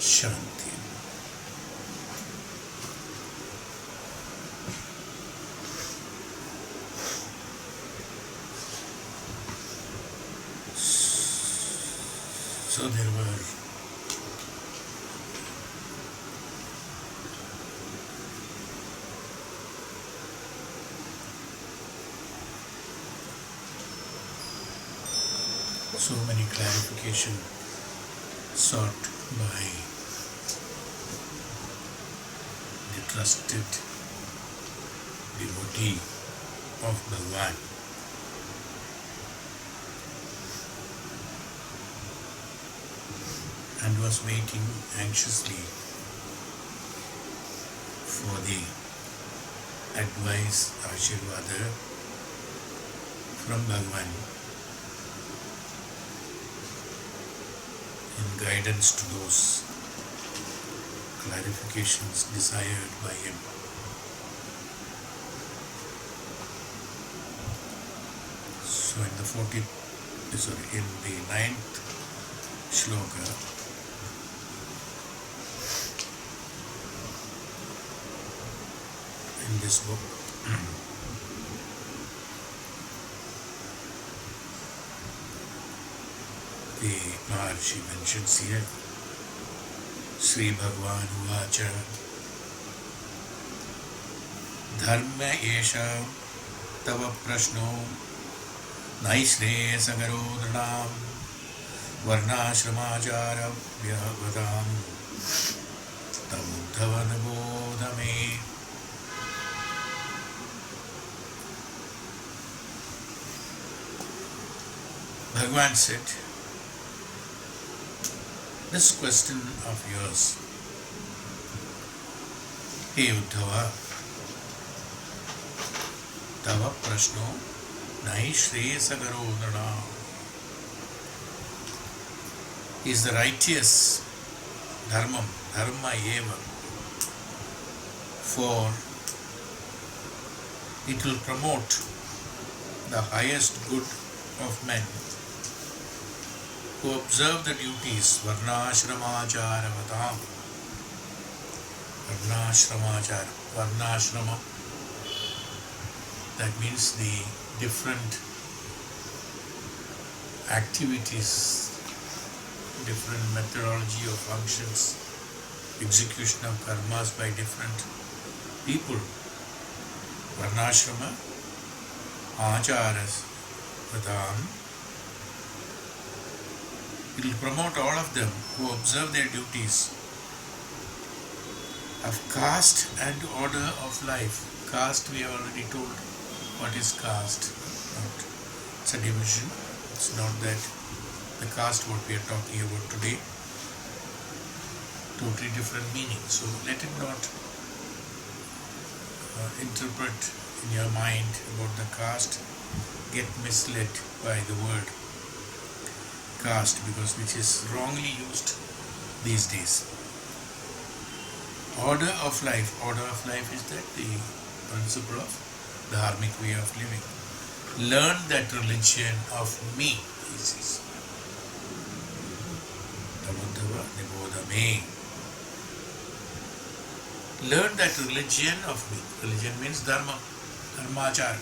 Shanti. So there were so many clarification sought by the trusted devotee of Bhagavan. And was waiting anxiously for the advice, Ashirvada from Bhagavan in guidance to those clarifications desired by him. So in the 9th sloka, in this book, the Maharshi mentions here, Sri Bhagavan Uvacha Dharma Esha Tava Prashno Naishre Sagaro Dranam Varnashramachara Vyavadam Tam Uddhava Bodhame. Bhagavan said, this question of yours, hey Uddhava, Tava Prashno Nai Shreyasagaro Nana, is the righteous dharma eva, for it will promote the highest good of men who observe the duties, varnashramacharavatam. Varnashrama, that means the different activities, different methodology of functions, execution of karmas by different people. Varnashrama, acharas, vadam. It will promote all of them who observe their duties of caste and order of life. Caste, we have already told what is caste. It's a division. It's not that the caste what we are talking about today. Totally different meaning. So let it not interpret in your mind about the caste, get misled by the word caste, because which is wrongly used these days. Order of life. Order of life is that the principle of the dharmic way of living. Learn that religion of me, he says. Uddhava Nibodhame. Learn that religion of me. Religion means dharma. Dharmachara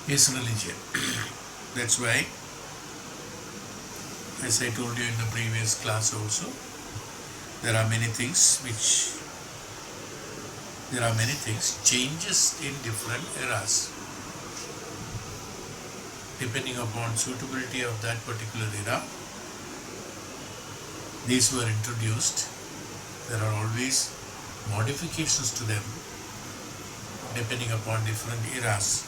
is religion. That's why, as I told you in the previous class also, there are many things changes in different eras. Depending upon suitability of that particular era, these were introduced. There are always modifications to them depending upon different eras.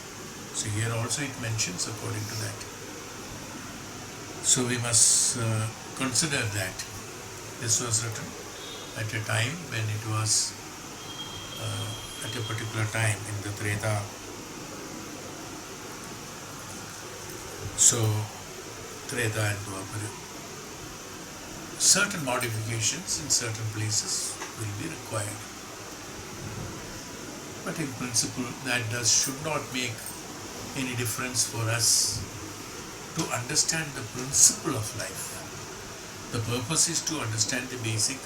So here also it mentions according to that. So we must consider that this was written at a time when it was at a particular time in the Treta. So Treta and Dwapara. Certain modifications in certain places will be required. But in principle that should not make any difference for us to understand the principle of life. The purpose is to understand the basic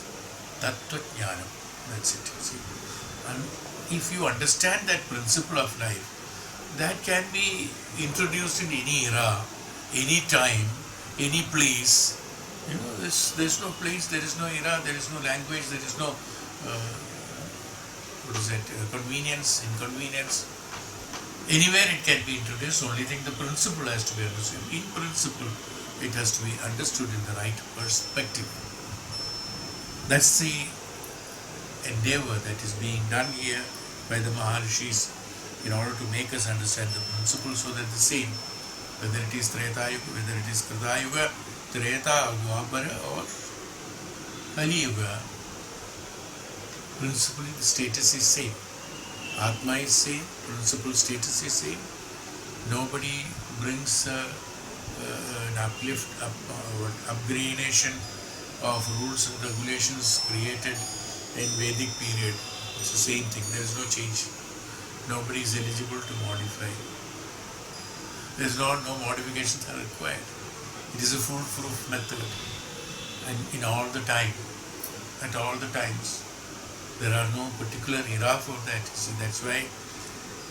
tattva jnanam. That's it. See? And if you understand that principle of life, that can be introduced in any era, any time, any place. There's no place, there is no era, there is no language, there is no convenience, inconvenience. Anywhere it can be introduced. Only thing, the principle has to be understood. In principle, it has to be understood in the right perspective. That's the endeavor that is being done here by the Maharishis in order to make us understand the principle, so that the same, whether it is Treta Yuga, whether it is Krita Yuga, Treta, Dwapara or Kali Yuga, principally the status is same. Atma is same, principal status is same. Nobody brings an upgradation of rules and regulations created in Vedic period. It's the same thing. There is no change. Nobody is eligible to modify. There is no modifications are required. It is a foolproof method, and in all the time, at all the times, there are no particular era for that. See, that's why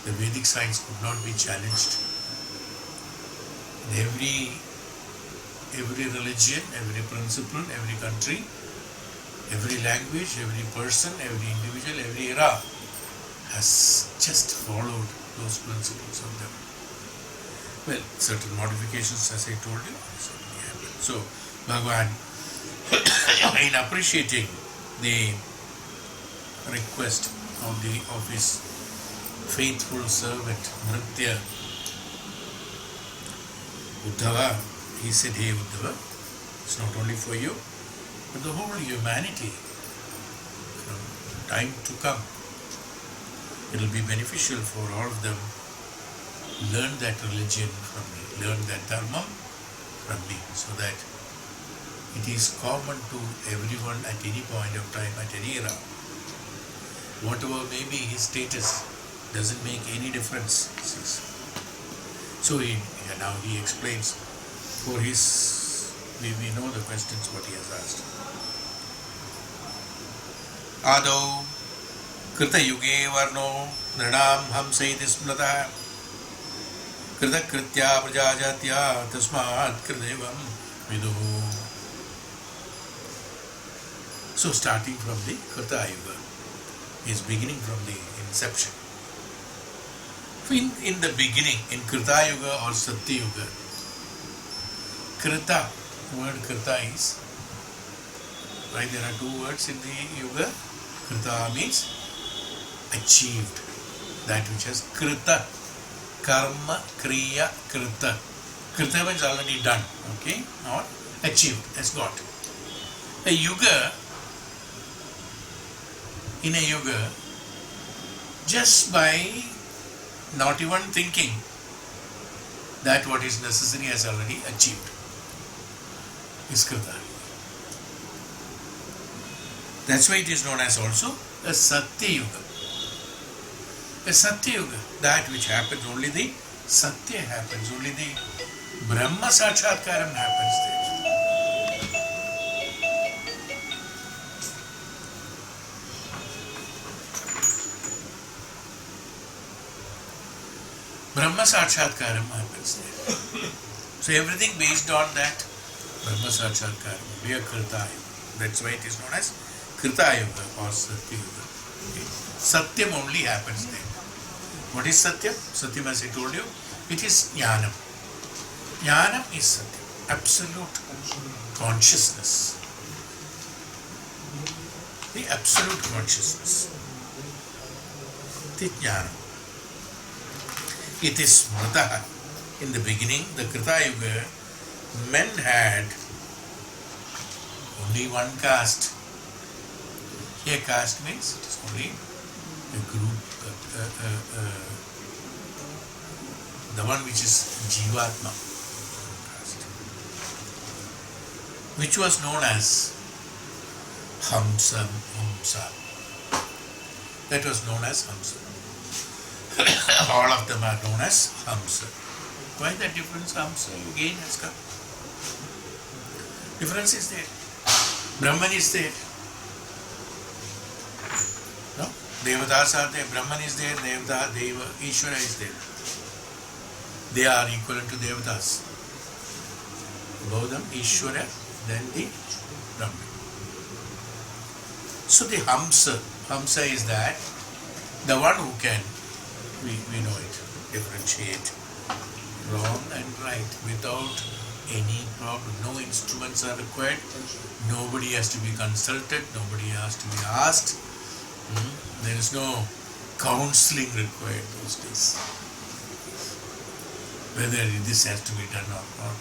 the Vedic science could not be challenged. In every religion, every principle, every country, every language, every person, every individual, every era has just followed those principles of them. Well, certain modifications, as I told you, certainly happen. So, Bhagavan, in appreciating the request of his faithful servant Nritya Uddhava, he said, "Hey Uddhava, it's not only for you, but the whole humanity. From time to come, it will be beneficial for all of them. Learn that religion from me, learn that dharma from me, so that it is common to everyone at any point of time, at any era. Whatever may be his status, doesn't make any difference." So now he explains for his, we know the questions what he has asked. Adau Krita yuge varno nradam hamsa iti smrata Krita kritya prajajatya tasmat kridevam viduhu. So starting from the Krita yuga, is beginning from the inception. In the beginning, in Krita Yuga or Satya Yuga, Krita, word Krita is, right, there are two words in the Yuga. Krita means achieved, that which has Krita, karma, kriya, Krita. Krita means already done, okay, or achieved, has got. A Yuga, in a Yuga, just by not even thinking, that what is necessary has already achieved, is Krita. That's why it is known as also a Satya Yuga. A Satya Yuga, that which happens, only the Satya happens, only the Brahma Sakshatkaram happens there. Brahma Sakshatkaram happens there. So everything based on that Brahma Sakshatkaram will be a Krita Yuga. That's why it is known as Krita Yuga or Satya Yuga. Okay. Satyam only happens there. What is Satyam? Satyam, as I told you, it is Jnanam. Jnanam is Satyam, absolute consciousness. The absolute consciousness. The Jnanam. It is Smrata. In the beginning, the Krita Yuga, men had only one caste. Here caste means it is only a group, the one which is Jivatma, which was known as HAMSA. That was known as HAMSA. All of them are known as HAMSA. Why the difference? HAMSA again has come. Difference is there. Brahman is there. No? Devatas are there. Brahman is there. Devata, Deva, Ishvara is there. They are equivalent to Devatas. Above them, Ishvara, then the Brahman. So the Hamsa is that the one who can, we know it, differentiate wrong and right without any problem. No instruments are required. Nobody has to be consulted. Nobody has to be asked. There is no counseling required those days. Whether this has to be done or not.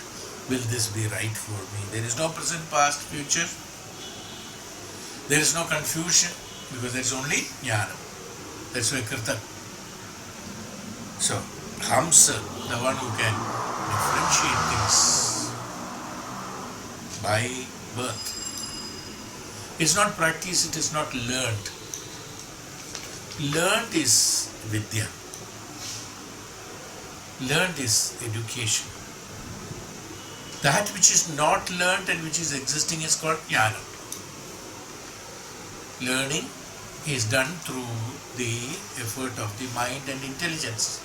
Will this be right for me? There is no present, past, future. There is no confusion because there is only jnana. That's why Krita. So, Hamsa, the one who can differentiate things by birth. It's not practice, it is not learned. Learned is Vidya. Learned is education. That which is not learned and which is existing is called jnana. Learning is done through the effort of the mind and intelligence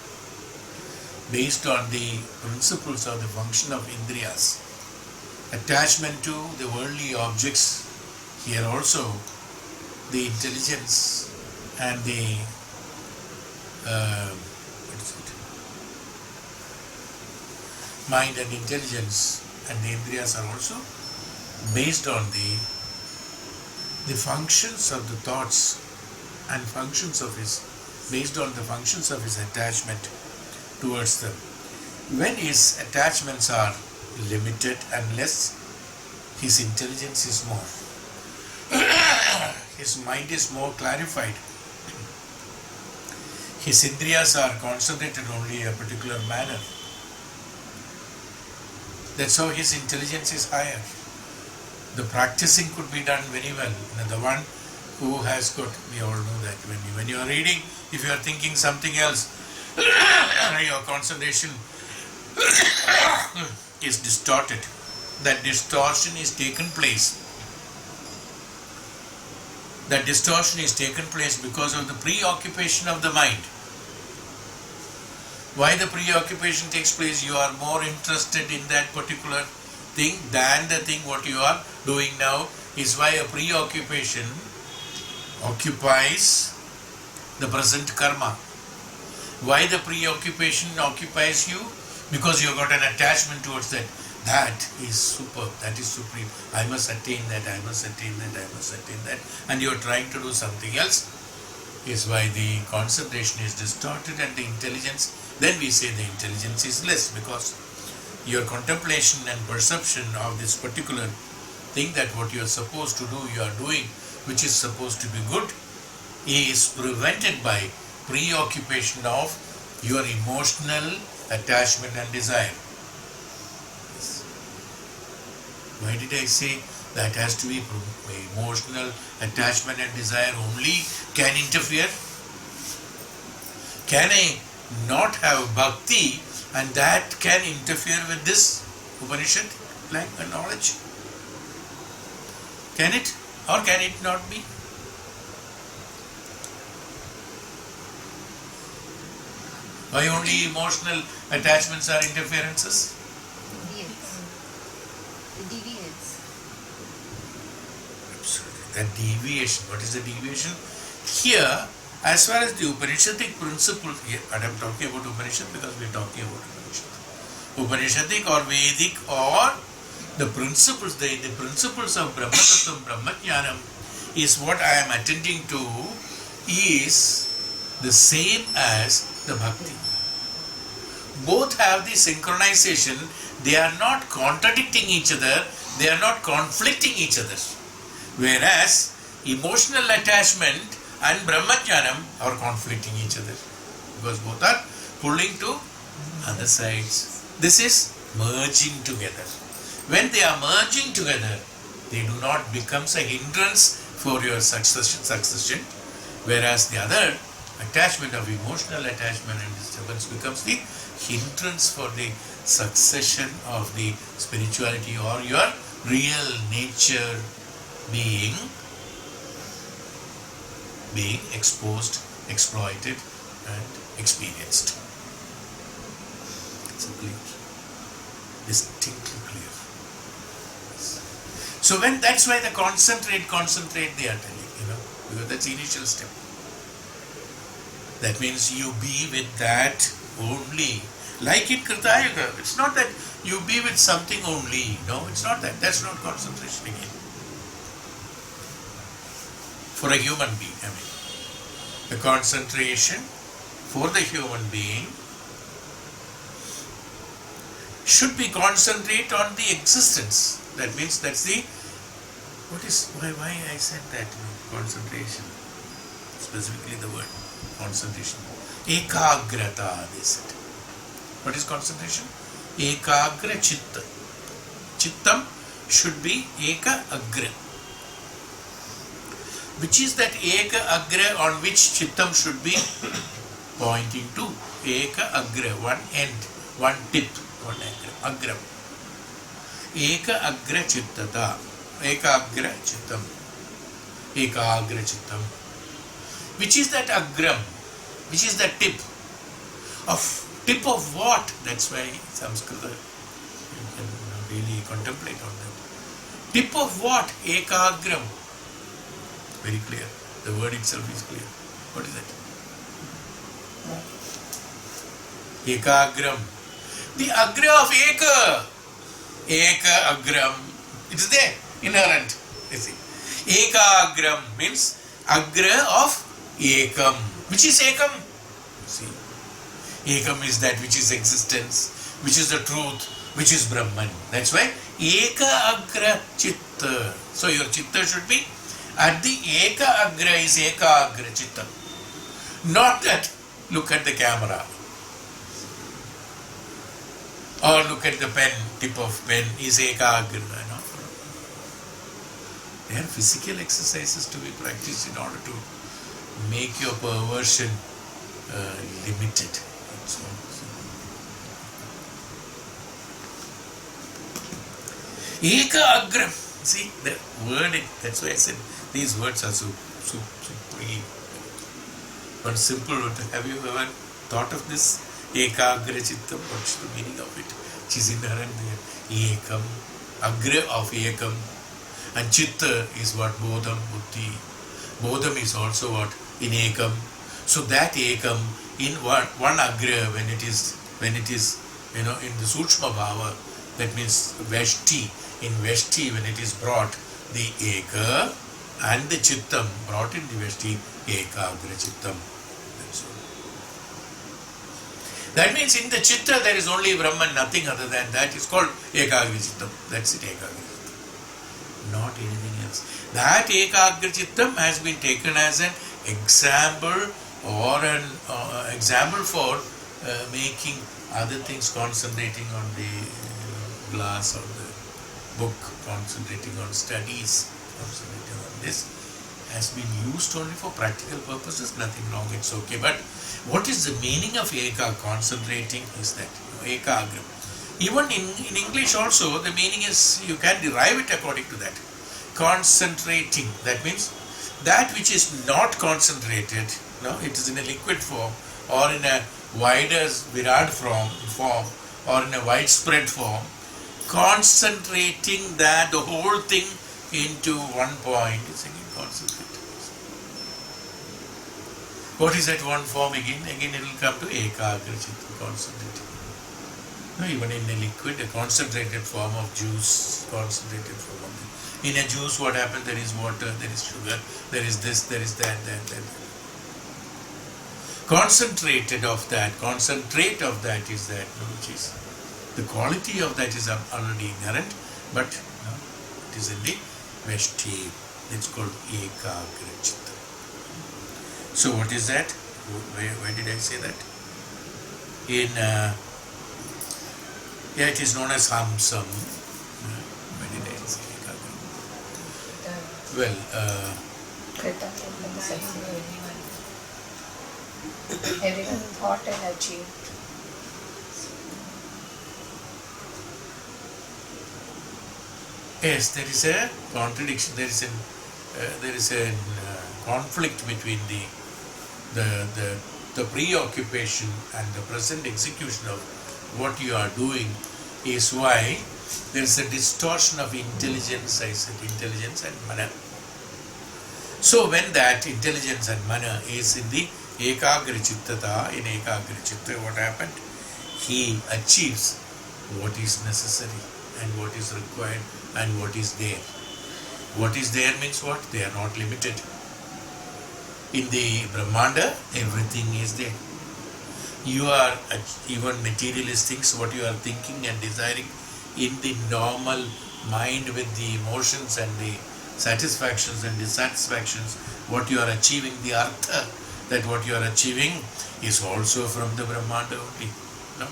based on the principles of the function of indriyas. Attachment to the worldly objects, here also the intelligence and the mind and intelligence and the indriyas are also based on the functions of the thoughts and functions of based on the functions of his attachment towards them. When his attachments are limited and less, his intelligence is more. His mind is more clarified. His indriyas are concentrated only in a particular manner. That's how his intelligence is higher. The practicing could be done very well. The one who has got, we all know that when you are reading, if you are thinking something else, your concentration is distorted. That distortion is taken place. That distortion is taken place because of the preoccupation of the mind. Why the preoccupation takes place? You are more interested in that particular thing than the thing what you are doing now, is why a preoccupation occupies the present karma. Why the preoccupation occupies you? Because you have got an attachment towards that. That is superb, that is supreme. I must attain that, I must attain that, I must attain that. And you are trying to do something else. Is why the concentration is distorted and the intelligence, then we say the intelligence is less, because your contemplation and perception of this particular thing, that what you are supposed to do, you are doing, which is supposed to be good, is prevented by preoccupation of your emotional attachment and desire. Why did I say that has to be emotional attachment and desire only can interfere? Can I not have bhakti and that can interfere with this Upanishad like knowledge? Can it or can it not be? Why only emotional attachments are interferences? That deviation. What is the deviation? Here, as far as the Upanishadic principle, and I am talking about Upanishad because we are talking about Upanishadic or Vedic, or the principles, the principles of Brahma Tattvam, Brahma Jnanam is what I am attending to, is the same as the Bhakti. Both have the synchronization. They are not contradicting each other. They are not conflicting each other. Whereas emotional attachment and Brahmajnanam are conflicting each other, because both are pulling to other sides. This is merging together. When they are merging together, they do not become a hindrance for your succession, whereas the other attachment of emotional attachment and disturbance becomes the hindrance for the succession of the spirituality or your real nature being exposed, exploited and experienced. It's clear. Distinctly clear. So when that's why the concentrate they are telling, because that's the initial step. That means you be with that only. Like in Krita Yuga, it's not that you be with something only. No, it's not that. That's not concentration again. For a human being, the concentration for the human being should be concentrate on the existence. That means that's the why I said that, concentration, specifically the word concentration. Ekagrata, they said. What is concentration? Ekagra chitta. Chittam should be eka agra. Which is that eka agra on which chittam should be pointing to? Eka agra, one end, one tip, one agra. Eka agra chittata. Eka agra chittam. Eka agra chittam. Which is that agram? Which is the tip? Tip of what? That's why Sanskrit, you can really contemplate on that. Tip of what? Ekagram. Very clear. The word itself is clear. What is that? Ekagram. The agra of eka. Eka agram. It is there, inherent. You see. Ekagram means agra of ekam. Which is ekam? See. Ekam is that which is existence, which is the truth, which is Brahman. That's why Eka Agra Chitta. So your Chitta should be at the Eka Agra is Eka Agra Chitta. Not that look at the camera or look at the pen, tip of pen is Eka Agra. No? They are physical exercises to be practiced in order to make your perversion limited. Eka agram. See the word. That's why I said these words are so supreme. One simple word. Have you ever thought of this? Eka agra chittam. What's the meaning of it? Which is inherent there. Ekam. Agra of ekam. And chitta is what? Bodham, buddhi. Bodham is also what? In ekam. So that ekam in one agra when it is in the sukshma bhava, that means veshti. In veshti when it is brought, the eka and the chittam brought in the veshti, eka agra chittam. That means in the chitta there is only Brahman, nothing other than that is called eka agra chittam. That's it, eka agra chittam. Not anything else. That eka agra chittam has been taken as an example or an example for making other things, concentrating on the glass or the book, concentrating on studies, concentrating on this, has been used only for practical purposes. Nothing wrong, it's okay. But what is the meaning of eka? Concentrating is that eka agram. Even in English also, the meaning is, you can derive it according to that. Concentrating, that means that which is not concentrated, it is in a liquid form or in a wider virat form or in a widespread form, concentrating that the whole thing into one point is again concentrated. What is that one form again? Again it will come to ekagra chitta, concentrating. Even in a liquid, a concentrated form of juice, concentrated form of this. In a juice, what happens? There is water, there is sugar, there is this, there is that. Concentrated of that, concentrate of that is that, which is the quality of that is already inherent, but it is in the veshti. It's called ekagra chitta. So what is that? Why did I say that? It is known as HAMSA. Why did I say ekagra? Well, everyone thought and achieved. Yes, there is a contradiction. There is a conflict between the preoccupation and the present execution of what you are doing. Is why there is a distortion of intelligence. I said intelligence and mana. So when that intelligence and mana is in the ekagra chittata, in ekagra chitta, what happened? He achieves what is necessary and what is required and what is there. What is there means what? They are not limited. In the Brahmanda, everything is there. You are even materialist things, what you are thinking and desiring in the normal mind with the emotions and the satisfactions and dissatisfactions, what you are achieving, the artha, that what you are achieving is also from the Brahmanda only. No?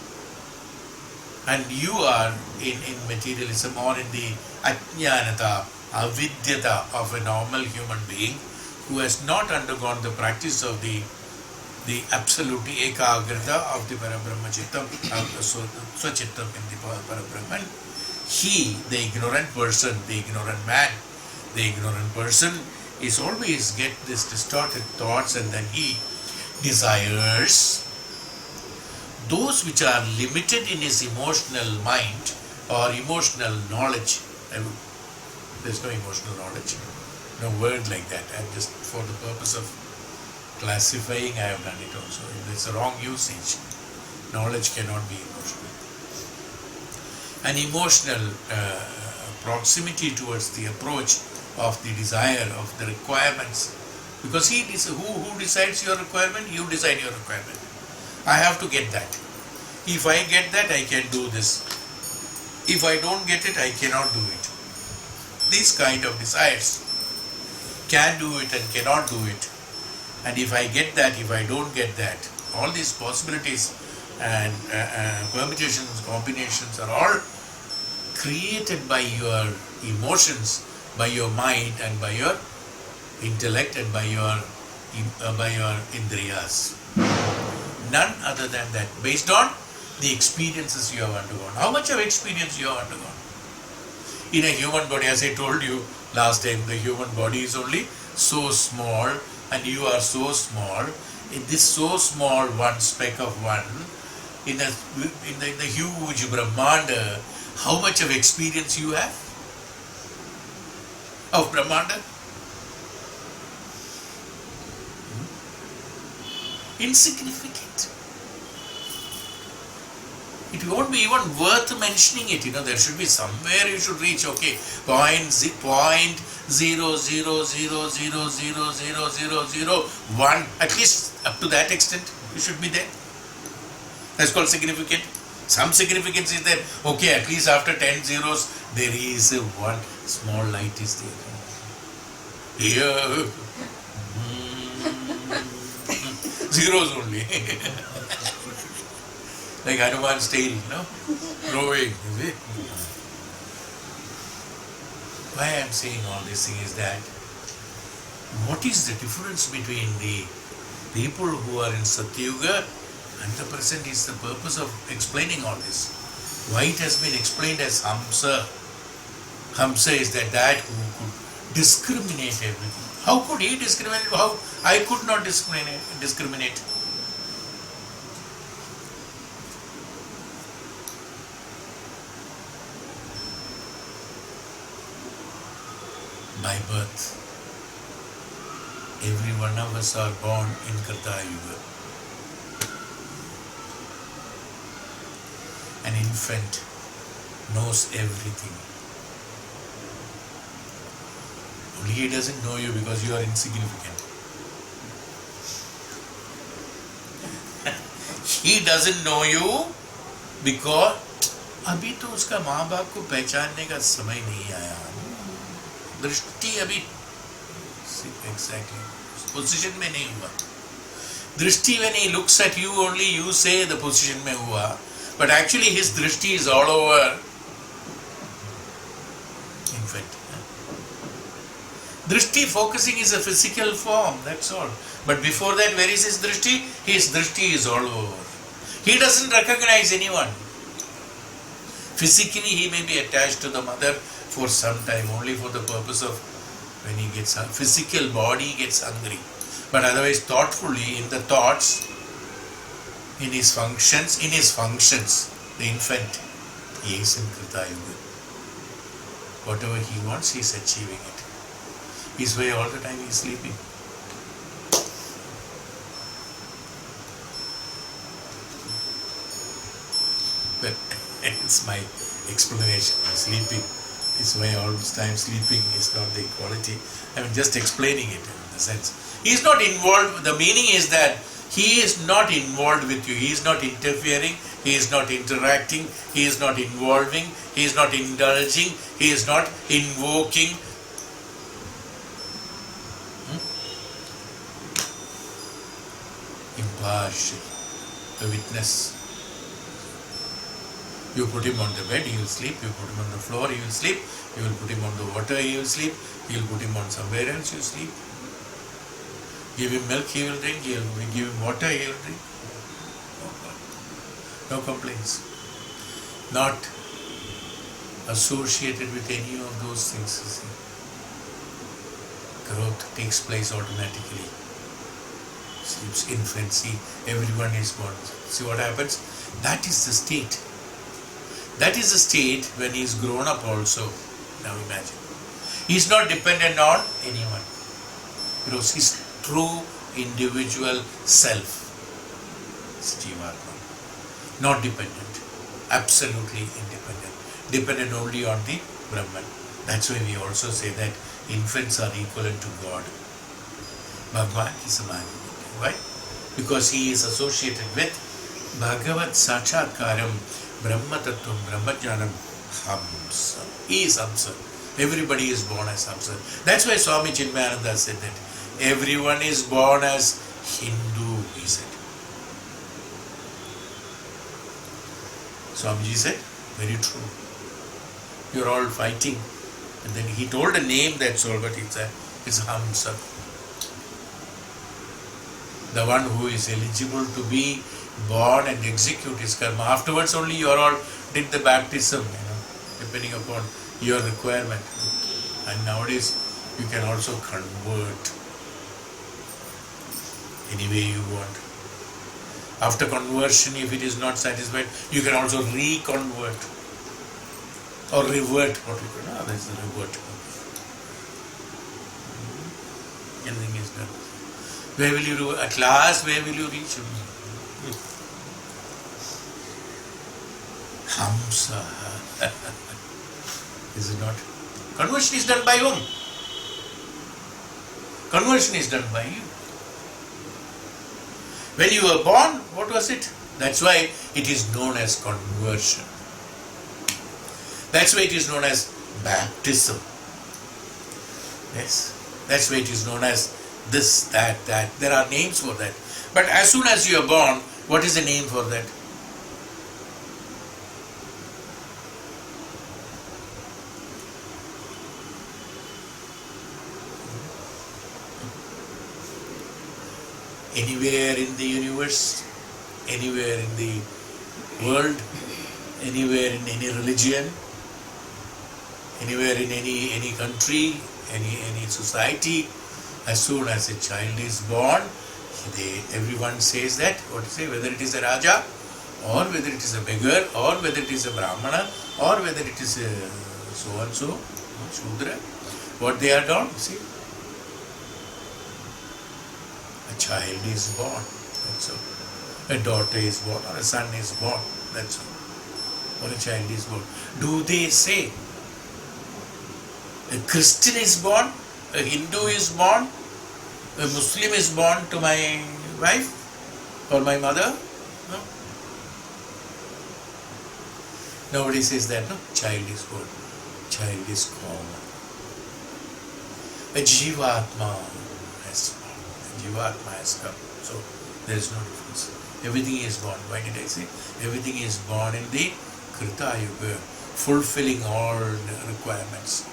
And you are in materialism or in the ajnanata, avidyata of a normal human being who has not undergone the practice of the absolute ekagrata of the Parabrahma Chittam, Swachittam in the Parabrahman. He, the ignorant person, the ignorant man, the ignorant person is always get this distorted thoughts, and then he desires those which are limited in his emotional mind or emotional knowledge. There's no emotional knowledge, no word like that. And just for the purpose of classifying, I have done it also. It's a wrong usage. Knowledge cannot be emotional. An emotional proximity towards the approach of the desire, of the requirements. Because who decides your requirement? You decide your requirement. I have to get that. If I get that, I can do this. If I don't get it, I cannot do it. These kind of desires can do it and cannot do it. And if I get that, if I don't get that, all these possibilities and permutations, combinations are all created by your emotions, by your mind and by your intellect and by your indriyas. None other than that, based on the experiences you have undergone. How much of experience you have undergone? In a human body, as I told you last time, the human body is only so small and you are so small. In this so small one speck of one, in the huge Brahmanda, how much of experience you have of Brahmanda? Insignificant. It won't be even worth mentioning it. There should be somewhere you should reach. Okay, 0.0000000001. At least up to that extent, you should be there. That's called significant. Some significance is there. Okay, at least after 10 zeros, there is one small light is there. Here, zeros only. Like Hanuman's tail, growing, is it? Why I am saying all this thing is that what is the difference between the people who are in Satyuga and the present is the purpose of explaining all this. Why it has been explained as HAMSA. HAMSA is that who could discriminate everything. How could he discriminate? How I could not discriminate. By birth, every one of us are born in Krita yuga. An infant knows everything. Only he doesn't know you because you are insignificant. He doesn't know you because अभी तो उसका माँ बाप को पहचानने का समय नहीं आया. दृष्टि अभी exactly position में नहीं हुआ. दृष्टि when he looks at you only you say the position में हुआ, but actually his दृष्टि is all over. Infant. Drishti focusing is a physical form, that's all. But before that, where is his drishti? His drishti is all over. He doesn't recognize anyone. Physically, he may be attached to the mother for some time, only for the purpose of when he gets physical body gets hungry. But otherwise, thoughtfully, in the thoughts, in his functions, the infant, he is in Krita Yuga. Whatever he wants, he is achieving it. His way all the time he is sleeping. But it's my explanation. Sleeping, his way all the time sleeping is not the equality. I mean, just explaining it in the sense. He is not involved. The meaning is that he is not involved with you. He is not interfering. He is not interacting. He is not involving. He is not indulging. He is not invoking. Impartial. A witness. You put him on the bed, he will sleep. You put him on the floor, he will sleep. You will put him on the water, he will sleep. You will put him on somewhere else, you sleep. Give him milk, he will drink. Give him water, he will drink. No complaints. Not associated with any of those things. You see. Growth takes place automatically. Sleeps, infancy, everyone is born. See what happens? That is the state. That is the state when he is grown up also. Now imagine. He is not dependent on anyone. Because his true individual self is Jivatma. Not dependent. Absolutely independent. Dependent only on the Brahman. That's why we also say that infants are equivalent to God. Bhagavan is a man. Why? Because he is associated with Bhagavat Sakshatkaram, Brahma Tattvam, Brahma Jnanam, HAMSA. He is HAMSA. Everybody is born as HAMSA. That's why Swami Chinmayananda said that everyone is born as Hindu, he said. Swamiji said, very true. You're all fighting. And then he told a name, that's all, but it's HAMSA. The one who is eligible to be born and execute his karma. Afterwards only you all did the baptism, depending upon your requirement. And nowadays you can also convert any way you want. After conversion, if it is not satisfied, you can also reconvert or revert. What we call that's the revert. Anything is done. Where will you do? At last, where will you reach? HAMSA. Is it not? Conversion is done by whom? Conversion is done by you. When you were born, what was it? That's why it is known as conversion. That's why it is known as baptism. Yes. That's why it is known as this, that. There are names for that. But as soon as you are born, what is the name for that? Anywhere in the universe, anywhere in the world, anywhere in any religion, anywhere in any country, any society, as soon as a child is born, everyone says that, whether it is a Raja, or whether it is a beggar, or whether it is a Brahmana, or whether it is a so-and-so, Shudra, what they are done, see. A child is born, that's all. A daughter is born, or a son is born, that's all. Or a child is born. Do they say, a Christian is born, a Hindu is born, a Muslim is born to my wife or my mother? No. Nobody says that, no? Child is born. Child is common. A Jivatma has born. A Jivatma has come. So there is no difference. Everything is born. Why did I say? Everything is born in the Krita Yuga, fulfilling all the requirements.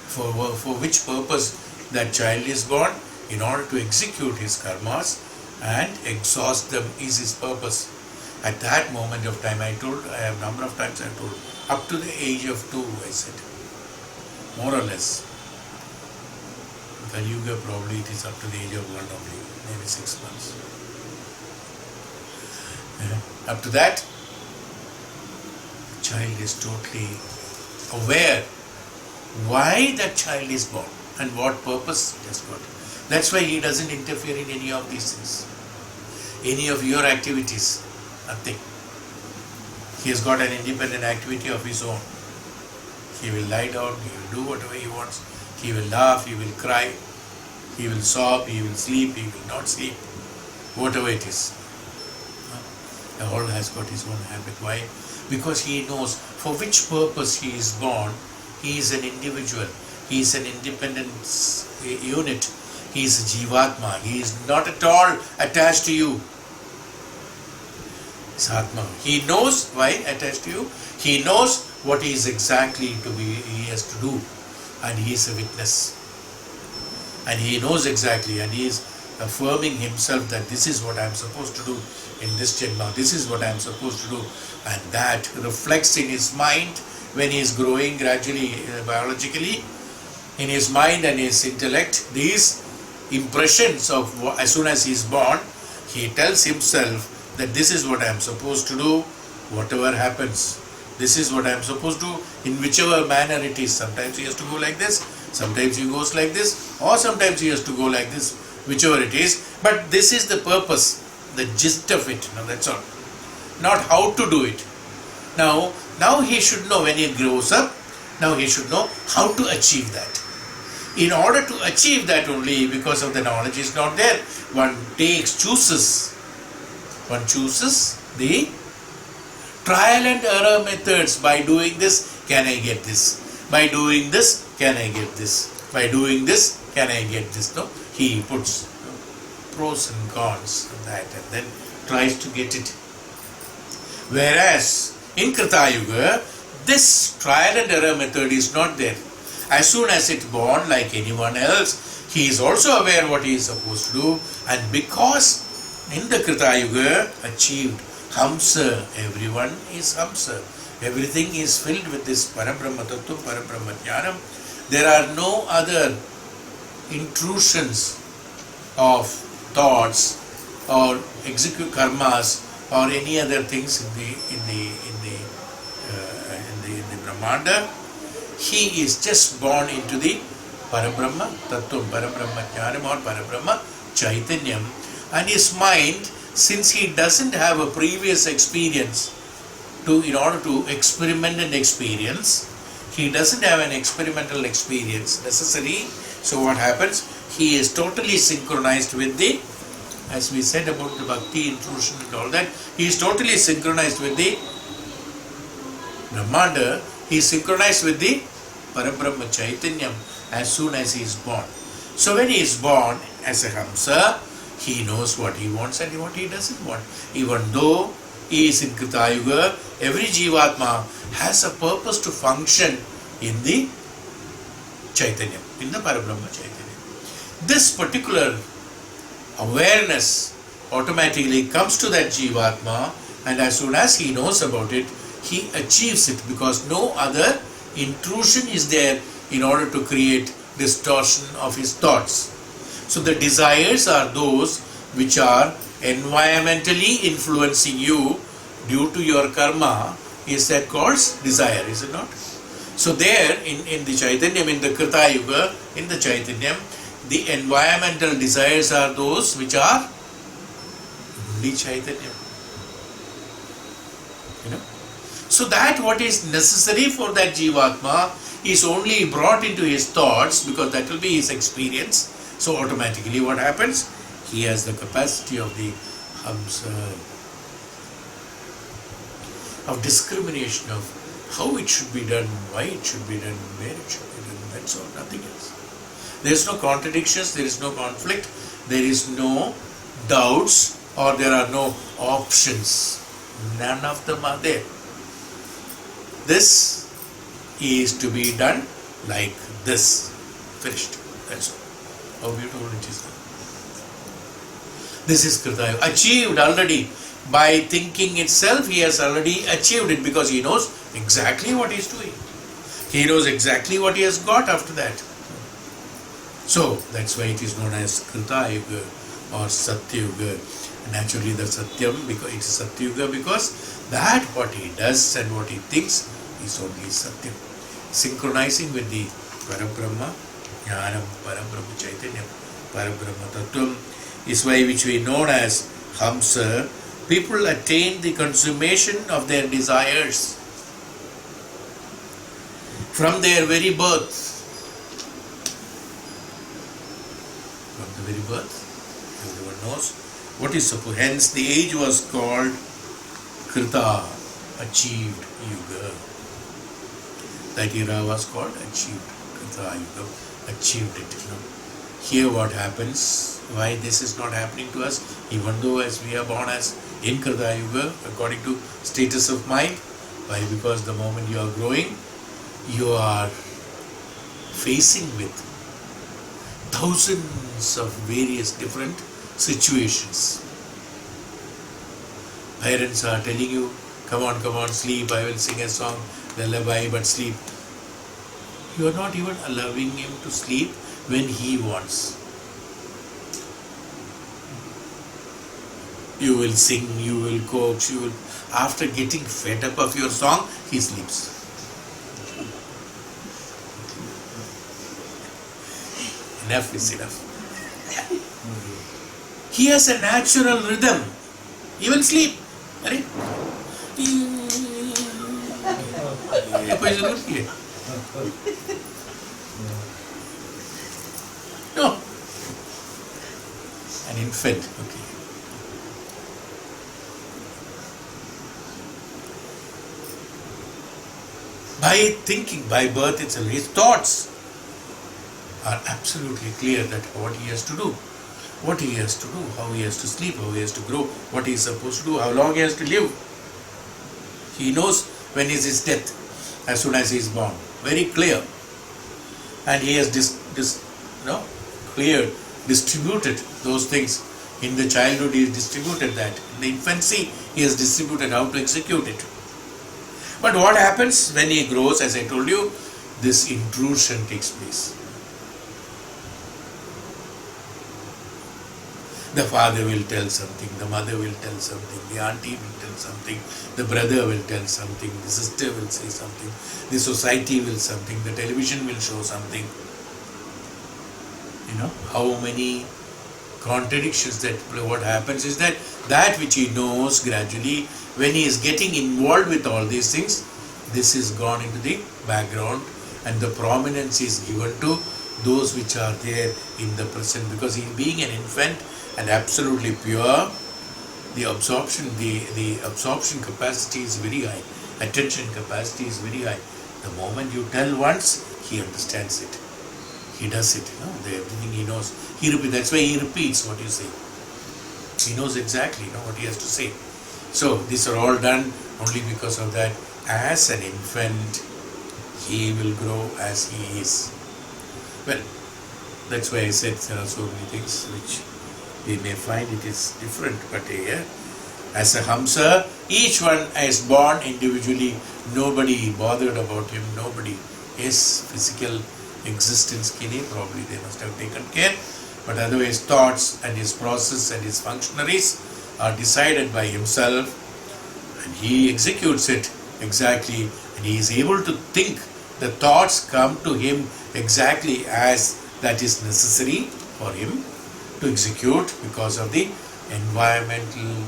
For which purpose that child is born? In order to execute his karmas and exhaust them is his purpose. At that moment of time, I have number of times I told, up to the age of 2, I said. more or less. The yuga probably it is up to the age of 1 only, maybe 6 months. Up to that, the child is totally aware why that child is born and what purpose it has got. That's why he doesn't interfere in any of these things. Any of your activities, nothing. He has got an independent activity of his own. He will lie down, he will do whatever he wants, he will laugh, he will cry, he will sob, he will sleep, he will not sleep, whatever it is. The whole has got his own habit. Why? Because he knows for which purpose he is born. He is an individual, he is an independent unit, he is a jivatma, he is not at all attached to you. It's Atma. He knows why attached to you. He knows what he is exactly he has to do, and he is a witness. And he knows exactly, and he is affirming himself that this is what I am supposed to do in this janma, this is what I am supposed to do, and that reflects in his mind when he is growing gradually biologically, in his mind and his intellect. These impressions of as soon as he is born, he tells himself that this is what I am supposed to do, whatever happens. This is what I am supposed to do in whichever manner it is. Sometimes he has to go like this, sometimes he goes like this, or sometimes he has to go like this, whichever it is. But this is the purpose, the gist of it. Now that's all. Not how to do it. Now he should know when he grows up, now he should know how to achieve that. In order to achieve that only, because of the knowledge is not there, one chooses the trial and error methods. By doing this, can I get this? By doing this, can I get this? By doing this, can I get this? No, he puts pros and cons of that and then tries to get it. Whereas in Krita Yuga, this trial and error method is not there. As soon as it's born, like anyone else, he is also aware what he is supposed to do, and because in the Krita Yuga achieved HAMSA, everyone is HAMSA. Everything is filled with this Parabrahma Tattva, Parabrahma Jnanam. There are no other intrusions of thoughts or execute karmas or any other things in the Brahmanda. He is just born into the Parabrahma Tattva, Parabrahma Jnanam or Parabrahma Chaitanyam, and his mind, since he doesn't have a previous experience in order to experiment and experience, he doesn't have an experimental experience necessary. So what happens? He is totally synchronized with the, as we said about the bhakti intrusion and all that, he is totally synchronized with the Brahmanda. He is synchronized with the Parabrahma Chaitanyam as soon as he is born. So when he is born as a Hamsa, he knows what he wants and what he doesn't want. Even though he is in Krita Yuga, every Jivatma has a purpose to function in the Chaitanya, in the Parabrahma Chaitanya. This particular awareness automatically comes to that Jivatma, and as soon as he knows about it, he achieves it, because no other intrusion is there in order to create distortion of his thoughts. So the desires are those which are environmentally influencing you due to your karma. Is that called desire, is it not? So there in the Chaitanyam, in the Krita Yuga, in the Chaitanyam, the environmental desires are those which are only Chaitanyam. So that what is necessary for that Jivatma is only brought into his thoughts, because that will be his experience. So automatically what happens? He has the capacity of the HAMSA, of discrimination of how it should be done, why it should be done, where it should be done. That's all, nothing else. There is no contradictions, there is no conflict, there is no doubts, or there are no options. None of them are there. This is to be done like this. Finished. That's all. How beautiful it is. This is Krita Yuga. Achieved already. By thinking itself, he has already achieved it, because he knows exactly what he is doing. He knows exactly what he has got after that. So that's why it is known as Krita Yuga or Satya Yuga. Naturally the Satyam, because it is Satya Yuga, because that what he does and what he thinks is only Satyam. Synchronizing with the Parabrahma, Jnanam, Parabrahma Chaitanyam, Parabrahma Tattvam is why which we know as HAMSA. People attain the consummation of their desires from their very birth. From the very birth, everyone knows what is supposed. Hence, the age was called Krita, achieved Yuga. That era was called achieved Krita Yuga, achieved it. Here, what happens? Why this is not happening to us, even though as we are born as in Krita Yuga, according to status of mind? Why? Because the moment you are growing, you are facing with thousands of various different situations. Parents are telling you, come on, sleep, I will sing a song, lullaby, but sleep. You are not even allowing him to sleep when he wants. You will sing, you will coax, you will. After getting fed up of your song, he sleeps. Enough is enough. He has a natural rhythm. He will sleep. Right? No. An infant. Okay. By thinking, by birth itself, his thoughts are absolutely clear that what he has to do, how he has to sleep, how he has to grow, what he is supposed to do, how long he has to live. He knows when is his death, as soon as he is born. Very clear. And he has distributed those things. In the childhood he has distributed that. In the infancy he has distributed how to execute it. But what happens when he grows, as I told you, this intrusion takes place. The father will tell something, the mother will tell something, the auntie will tell something, the brother will tell something, the sister will say something, the society will something, the television will show something. How many contradictions that what happens is that which he knows gradually, when he is getting involved with all these things, this is gone into the background and the prominence is given to those which are there in the present, because he being an infant and absolutely pure, the absorption capacity is very high, attention capacity is very high. The moment you tell once, he understands it. He does it, everything he knows. He repeats. That's why he repeats what you say. He knows exactly what he has to say. So these are all done only because of that. As an infant, he will grow as he is. Well, that's why I said there are so many things which we may find it is different, but here, as a HAMSA, each one is born individually. Nobody bothered about him. Nobody. His physical existence, probably they must have taken care, but otherwise thoughts and his process and his functionaries are decided by himself, and he executes it exactly, and he is able to think. The thoughts come to him exactly as that is necessary for him to execute because of the environmental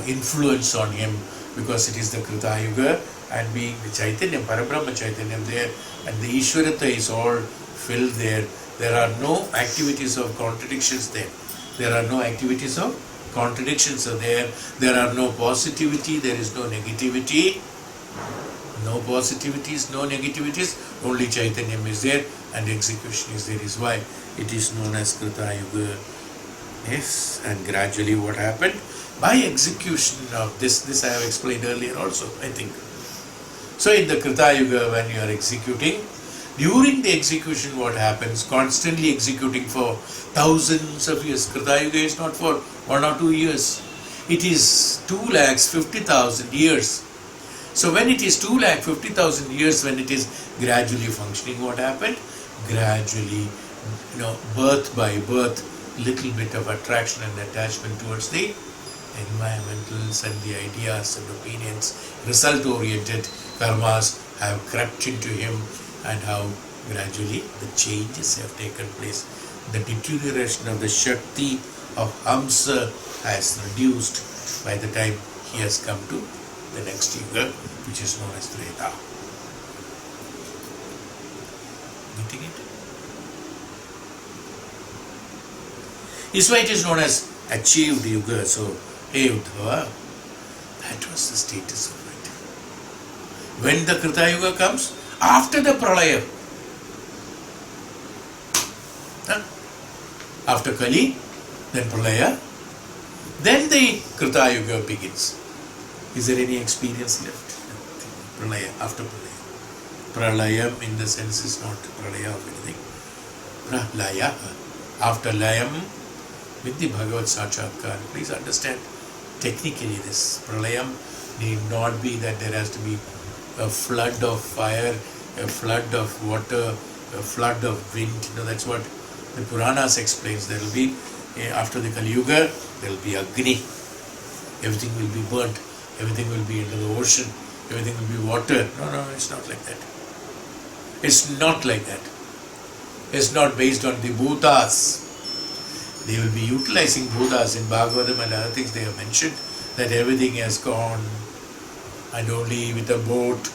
influence on him, because it is the Krita Yuga and being the Chaitanyam, Parabrahma Chaitanyam there, and the Ishwarata is all filled there. There are no activities of contradictions there. There are no activities of contradictions are there. There are no positivity, there is no negativity. No positivities, no negativities, only Chaitanyam is there and execution is there. Is why it is known as Krita Yuga. Yes, and gradually what happened? By execution of this I have explained earlier also, I think. So in the Krita Yuga, when you are executing, during the execution what happens? Constantly executing for thousands of years. Krita Yuga is not for 1 or 2 years. It is 2,50,000 years. So when it is 250,000 years, when it is gradually functioning, what happened? Gradually, birth by birth, little bit of attraction and attachment towards the environmentals and the ideas and opinions, result-oriented karmas have crept into him, and how gradually the changes have taken place. The deterioration of the Shakti of HAMSA has reduced by the time he has come to the next yuga, which is known as Treta. Getting it? This is why it is known as achieved yuga. So, hey Uddhava, that was the status of it. When the Krita yuga comes, after the pralaya, after Kali, then pralaya, then the Krita yuga begins. Is there any experience left? Pralaya, after pralaya. Pralayam in the sense is not pralaya of anything. Pralaya, after layam, with the Bhagavad Sakshatkar. Please understand, technically this pralayam need not be that there has to be a flood of fire, a flood of water, a flood of wind. That's what the Puranas explains. There will be, after the Kali Yuga, there will be Agni. Everything will be burnt. Everything will be into the ocean. Everything will be water. No, it's not like that. It's not like that. It's not based on the bhutas. They will be utilizing bhutas in Bhagavatam and other things. They have mentioned that everything has gone, and only with a boat,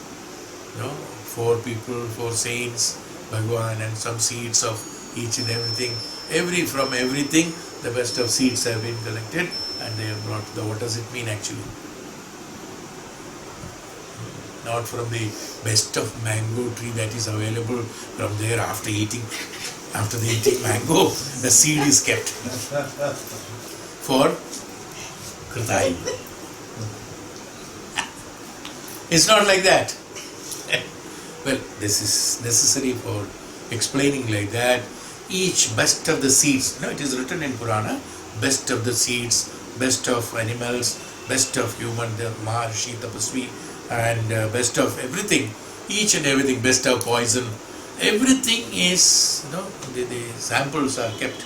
4 people, 4 saints, Bhagavan, and some seeds of each and everything. From everything, the best of seeds have been collected and they have brought. What does it mean actually? Not from the best of mango tree that is available from there after eating. After the eating mango, the seed is kept for Krita. It's not like that. Well, this is necessary for explaining like that. Each best of the seeds, it is written in Purana, best of the seeds, best of animals, best of human, the Maharshi, Tapasvi, and best of everything, each and everything, best of poison. Everything is, the samples are kept,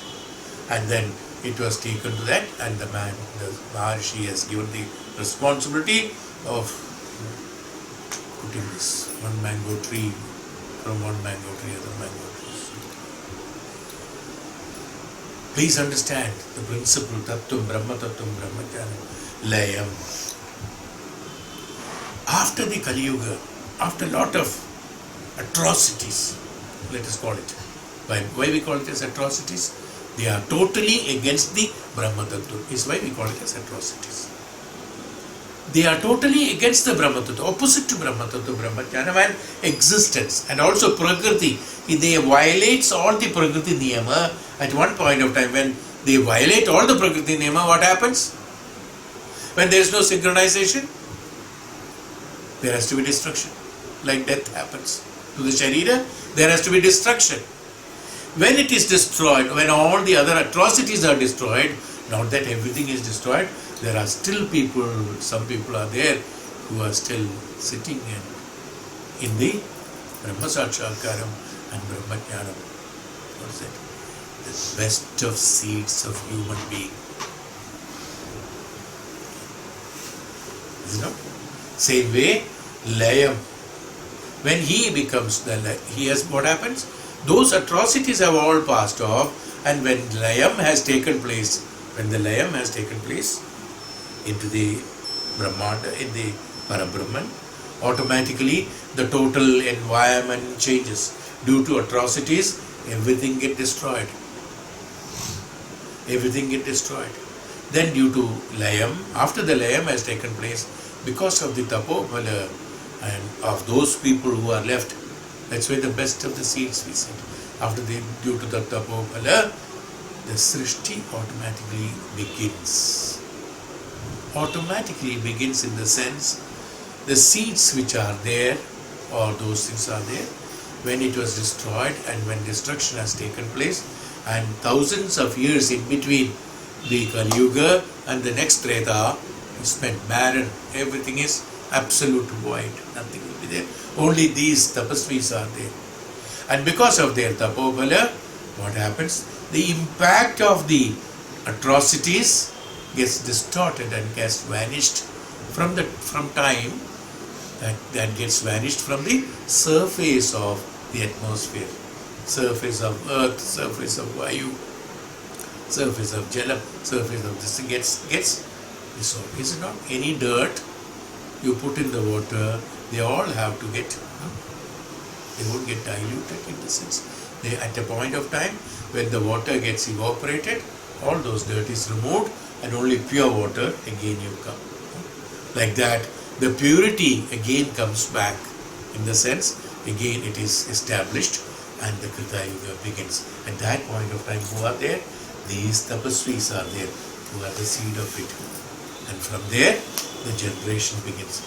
and then it was taken to that, and the Maharshi has given the responsibility of putting this one mango tree from one mango tree, other mango trees. Please understand the principle, Tattvam, Brahmajnana, Layam. After the Kali Yuga, after a lot of atrocities, let us call it. Why we call it as atrocities? They are totally against the Brahma Tattva. Is why we call it as atrocities. They are totally against the Brahma Tattva, opposite to Brahma Tattva, Brahmajnana, and existence, and also Prakriti. They violates all the Prakriti Niyama. At one point of time, when they violate all the Prakriti Niyama, what happens? When there is no synchronization, there has to be destruction. Like death happens to the Sharira, there has to be destruction. When it is destroyed, when all the other atrocities are destroyed, not that everything is destroyed, there are still people, some people are there who are still sitting in the Brahma Sakshakaram and Brahmajnanam. What is it? The best of seeds of human being. Same way, Layam. When he becomes what happens? Those atrocities have all passed off, and when Layam has taken place, into the Brahmanda, in the Parabrahman, automatically the total environment changes. Due to atrocities, everything gets destroyed. Then due to Layam, after the Layam has taken place, because of the Tapobala and of those people who are left, that's why the best of the seeds we said. Due to the Tapobala, the Srishti automatically begins. Automatically begins in the sense, the seeds which are there, or those things are there, when it was destroyed and when destruction has taken place, and thousands of years in between the Kali Yuga and the next Treta is spent barren. Everything is absolute void. Nothing will be there. Only these tapasvis are there. And because of their tapobala, what happens? The impact of the atrocities gets distorted and gets vanished from time. That gets vanished from the surface of the atmosphere, surface of earth, surface of vayu, surface of jala, surface of this thing gets dissolved. Is it not? Any dirt you put in the water, they all have to get, they won't get diluted in the sense. They, at a point of time when the water gets evaporated, all those dirt is removed and only pure water again you come. Like that, the purity again comes back in the sense, again it is established and the Krita Yuga begins. At that point of time, who are there? These tapasvis are there, who are the seed of it. And from there, the generation begins.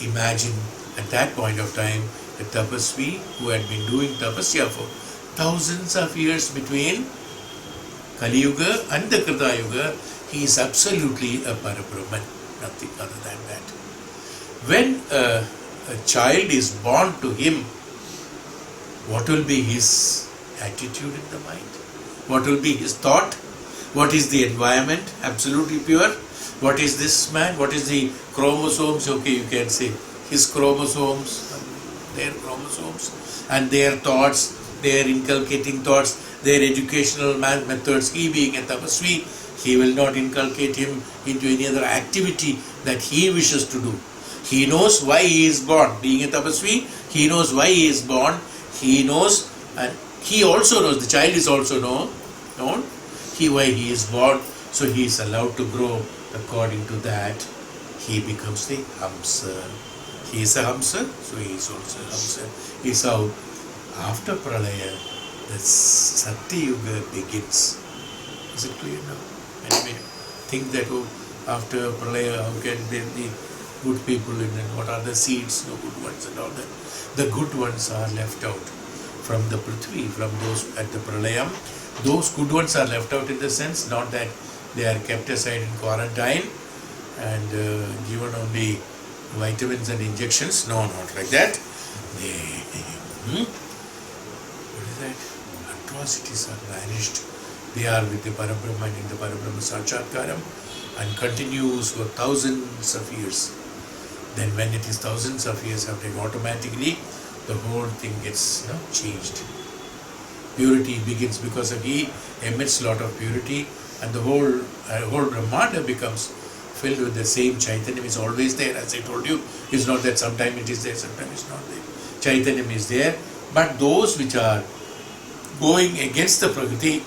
Imagine at that point of time, the tapasvi who had been doing tapasya for thousands of years between Kali Yuga and the Krita Yuga, he is absolutely a Parabrahman, nothing other than that. When a child is born to him, what will be his attitude in the mind? What will be his thought? What is the environment? Absolutely pure. What is this man? What is the chromosomes? Okay, you can say his chromosomes, their chromosomes, and their thoughts, their inculcating thoughts, their educational methods. He being a tapasvi, he will not inculcate him into any other activity that he wishes to do. He knows why he is born. Being a tapasvi, he knows why he is born. He knows, and he also knows, the child is also known why he is born. So he is allowed to grow according to that. He becomes the HAMSA. He is a HAMSA, so he is also a HAMSA. He is how after Pralaya, the Satya Yuga begins. Is it clear now? Anyway, think that after Pralaya, how can there be good people in it? What are the seeds, no good ones and all that? The good ones are left out from the Prithvi, from those at the Pralayam. Those good ones are left out in the sense, not that they are kept aside in quarantine and given only vitamins and injections. No, not like that. What is that? Atrocities are vanished. They are with the Parabrahman in the Parabrahma Sakshatkaram and continues for thousands of years. Then when it is thousands of years after, automatically the whole thing gets changed. Purity begins because of he emits lot of purity, and the whole Brahmanda becomes filled with the same Chaitanya. Is always there, as I told you. It's not that sometimes it is there, sometimes it's not there. Chaitanya is there, but those which are going against the Prakriti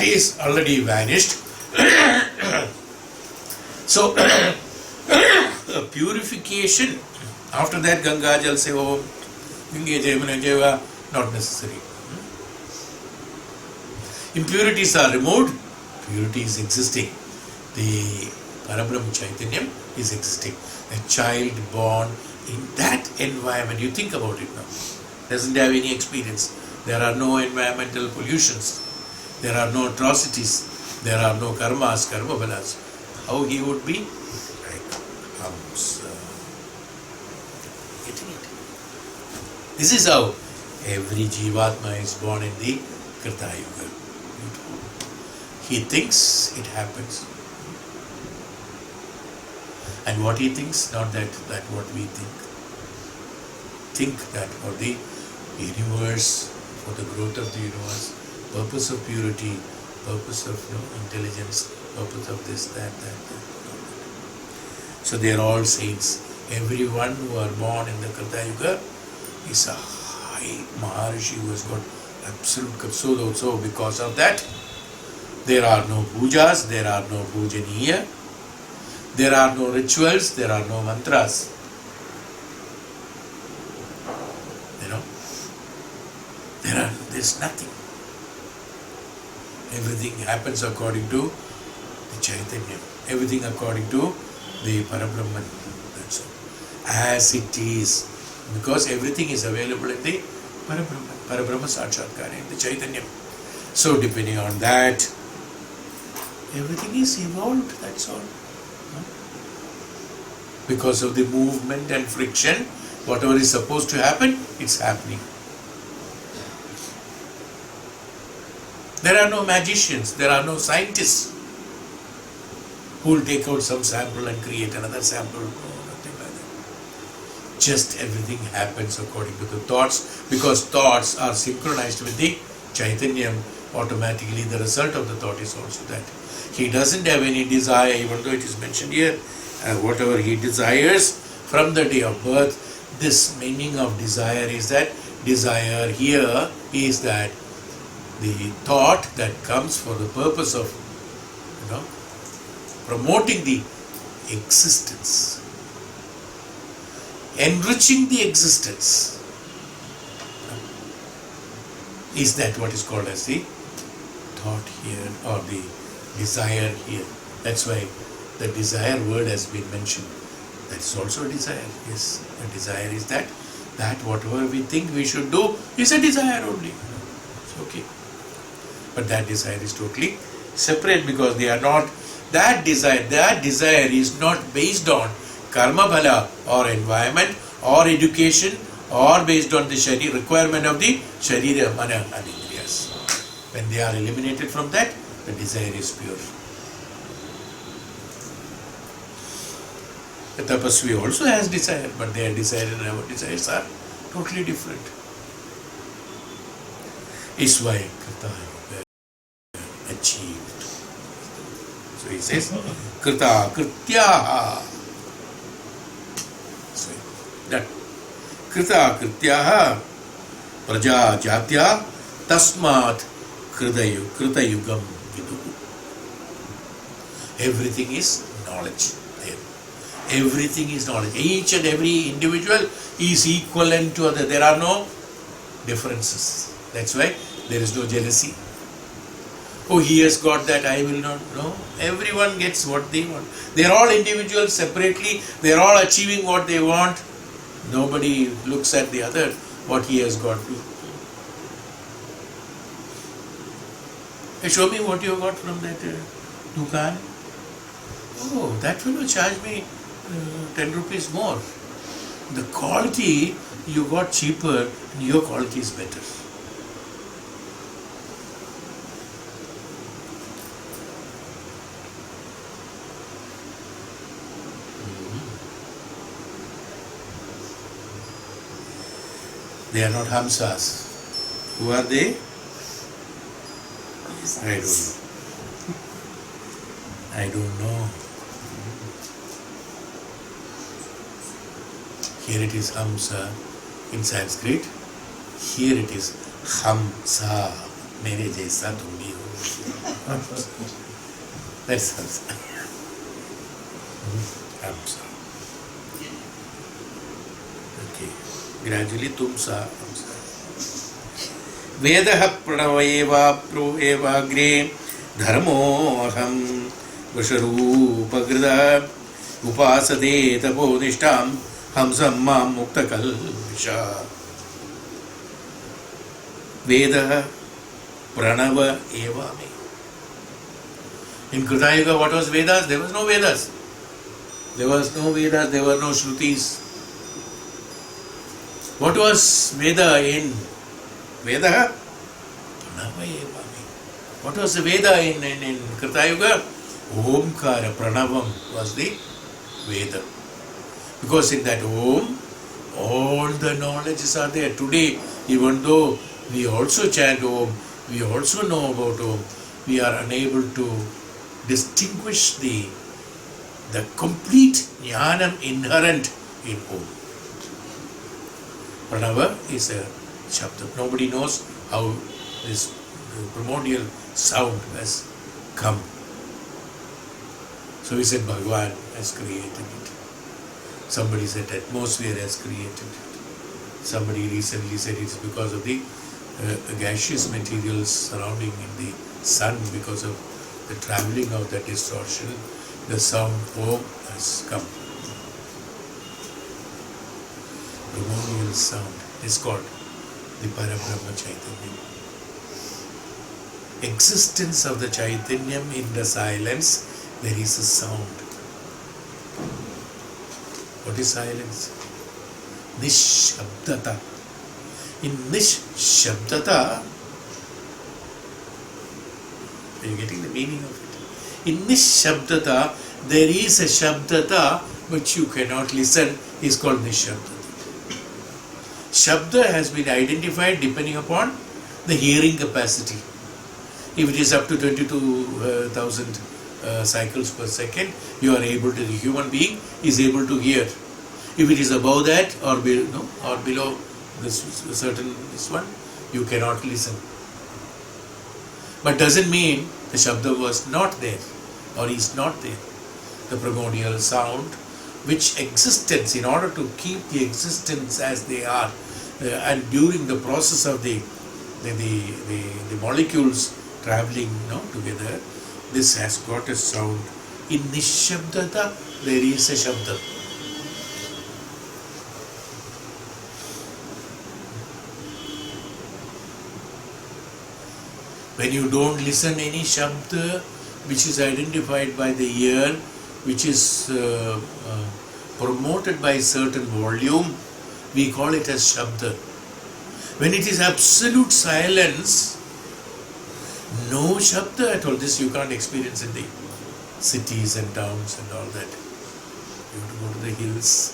is already vanished. So purification, after that Ganga Jal se Om, Gange Jamuna Jeva, not necessary. Impurities are removed, purity is existing. The Parabrahma Chaitanyam is existing. A child born in that environment, you think about it now, doesn't have any experience. There are no environmental pollutions. There are no atrocities. There are no karmas, karma balas. How he would be? Like HAMSA. Getting it? This is how every Jivatma is born in the Krita Yuga. He thinks it happens. And what he thinks, not that what we think. Think that for the universe, for the growth of the universe, purpose of purity, purpose of intelligence, purpose of this, that. So they are all saints. Everyone who are born in the Krita Yuga is a high Maharishi who has got absolute. So because of that, there are no pujas, there are no pujaniya, there are no rituals, there are no mantras. There's nothing. Everything happens according to the Chaitanya. Everything according to the Parabrahman. That's all. As it is. Because everything is available in the Parabrahma Sakshatkara, in the Chaitanya. So depending on that, everything is evolved, that's all. Because of the movement and friction, whatever is supposed to happen, it's happening. There are no magicians, there are no scientists who will take out some sample and create another sample. No, nothing like that. Just everything happens according to the thoughts, because thoughts are synchronized with the Chaitanyam. Automatically the result of the thought is also that. He doesn't have any desire, even though it is mentioned here, whatever he desires from the day of birth. This meaning of desire is that desire here is that the thought that comes for the purpose of, promoting the existence, enriching the existence, is that what is called as the thought here, or the desire here. That's why the desire word has been mentioned. That is also a desire. Yes, a desire is that whatever we think we should do is a desire only. It's okay. But that desire is totally separate, because they are not, that desire is not based on karma bhala or environment or education, or based on the requirement of the sharira, mana and indriyas. When they are eliminated from that, the desire is pure. The tapasvi also has desire, but their desire and our desires are totally different. Is why Krita achieved. So he says, Krita Krityaha. So that Krita Krityaha Praja Jatya Tasmat Krita Yugam Vidu. Everything is knowledge. Everything is knowledge. Each and every individual is equivalent to other. There are no differences. That's why there is no jealousy. Oh, he has got that, I will not. No. Everyone gets what they want. They are all individuals separately. They are all achieving what they want. Nobody looks at the other, what he has got to. Hey, show me what you got from that dukan. Oh, that fellow charged me 10 rupees more. The quality you got cheaper, and your quality is better. They are not HAMSAs. Who are they? I don't know. Here it is HAMSA in Sanskrit. Here it is HAMSA. Mere jaisa tum bhi ho. That's HAMSA. HAMSA. Okay. Gradually tumsa HAMSA. Veda pranavayeva pro eva gre dharmo aham vasharupagrida upasade tapo nishtam HAMSA mam mukta kalvisha. Veda pranava eva me. In Krita Yuga, what was Vedas? There was no Vedas. There was no Vedas, there were no Shrutis. What was Veda in Veda? Pranava eva me. What was the Veda in Krita Yuga? Omkara, Pranavam was the Veda. Because in that Om, all the knowledges are there. Today, even though we also chant Om, we also know about Om, we are unable to distinguish the complete jnanam inherent in Om. Pranava is a chapt. Nobody knows how this primordial sound has come. So we said Bhagavan has created it. Somebody said atmosphere has created it. Somebody recently said it's because of the gaseous materials surrounding in the sun, because of the travelling of that distortion, the sound Om has come. Primordial sound is called the Parabrahma Chaitanya. Existence of the Chaitanyam in the silence, there is a sound. What is silence? Nishabdata. In Nishabdata, are you getting the meaning of it? In Nishabdata, there is a Shabdata which you cannot listen, is called Nishabdata. Shabda has been identified depending upon the hearing capacity. If it is up to 22,000 cycles per second, you are able to, the human being is able to hear. If it is above that or below this one, you cannot listen. But doesn't mean the Shabda was not there or is not there. The primordial sound, which existence, in order to keep the existence as they are, and during the process of the molecules traveling together, this has got a sound. In Nishabdata, there is a Shabda. When you don't listen any Shabda which is identified by the ear, which is promoted by a certain volume, we call it as Shabda. When it is absolute silence, no Shabda at all. This you can't experience in the cities and towns and all that. You have to go to the hills.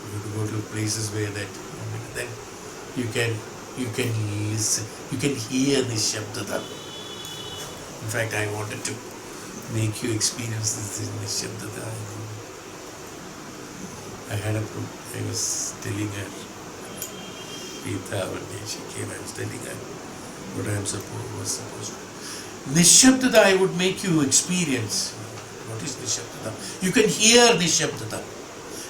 You have to go to places where that, then you can listen, you can hear the Shabdata. In fact, I wanted to make you experience this in the Shabdata. I was telling her, Krita, one day she came, I was telling her what I was supposed to. Nishabdata I would make you experience. What is Nishabdata? You can hear Nishabdata.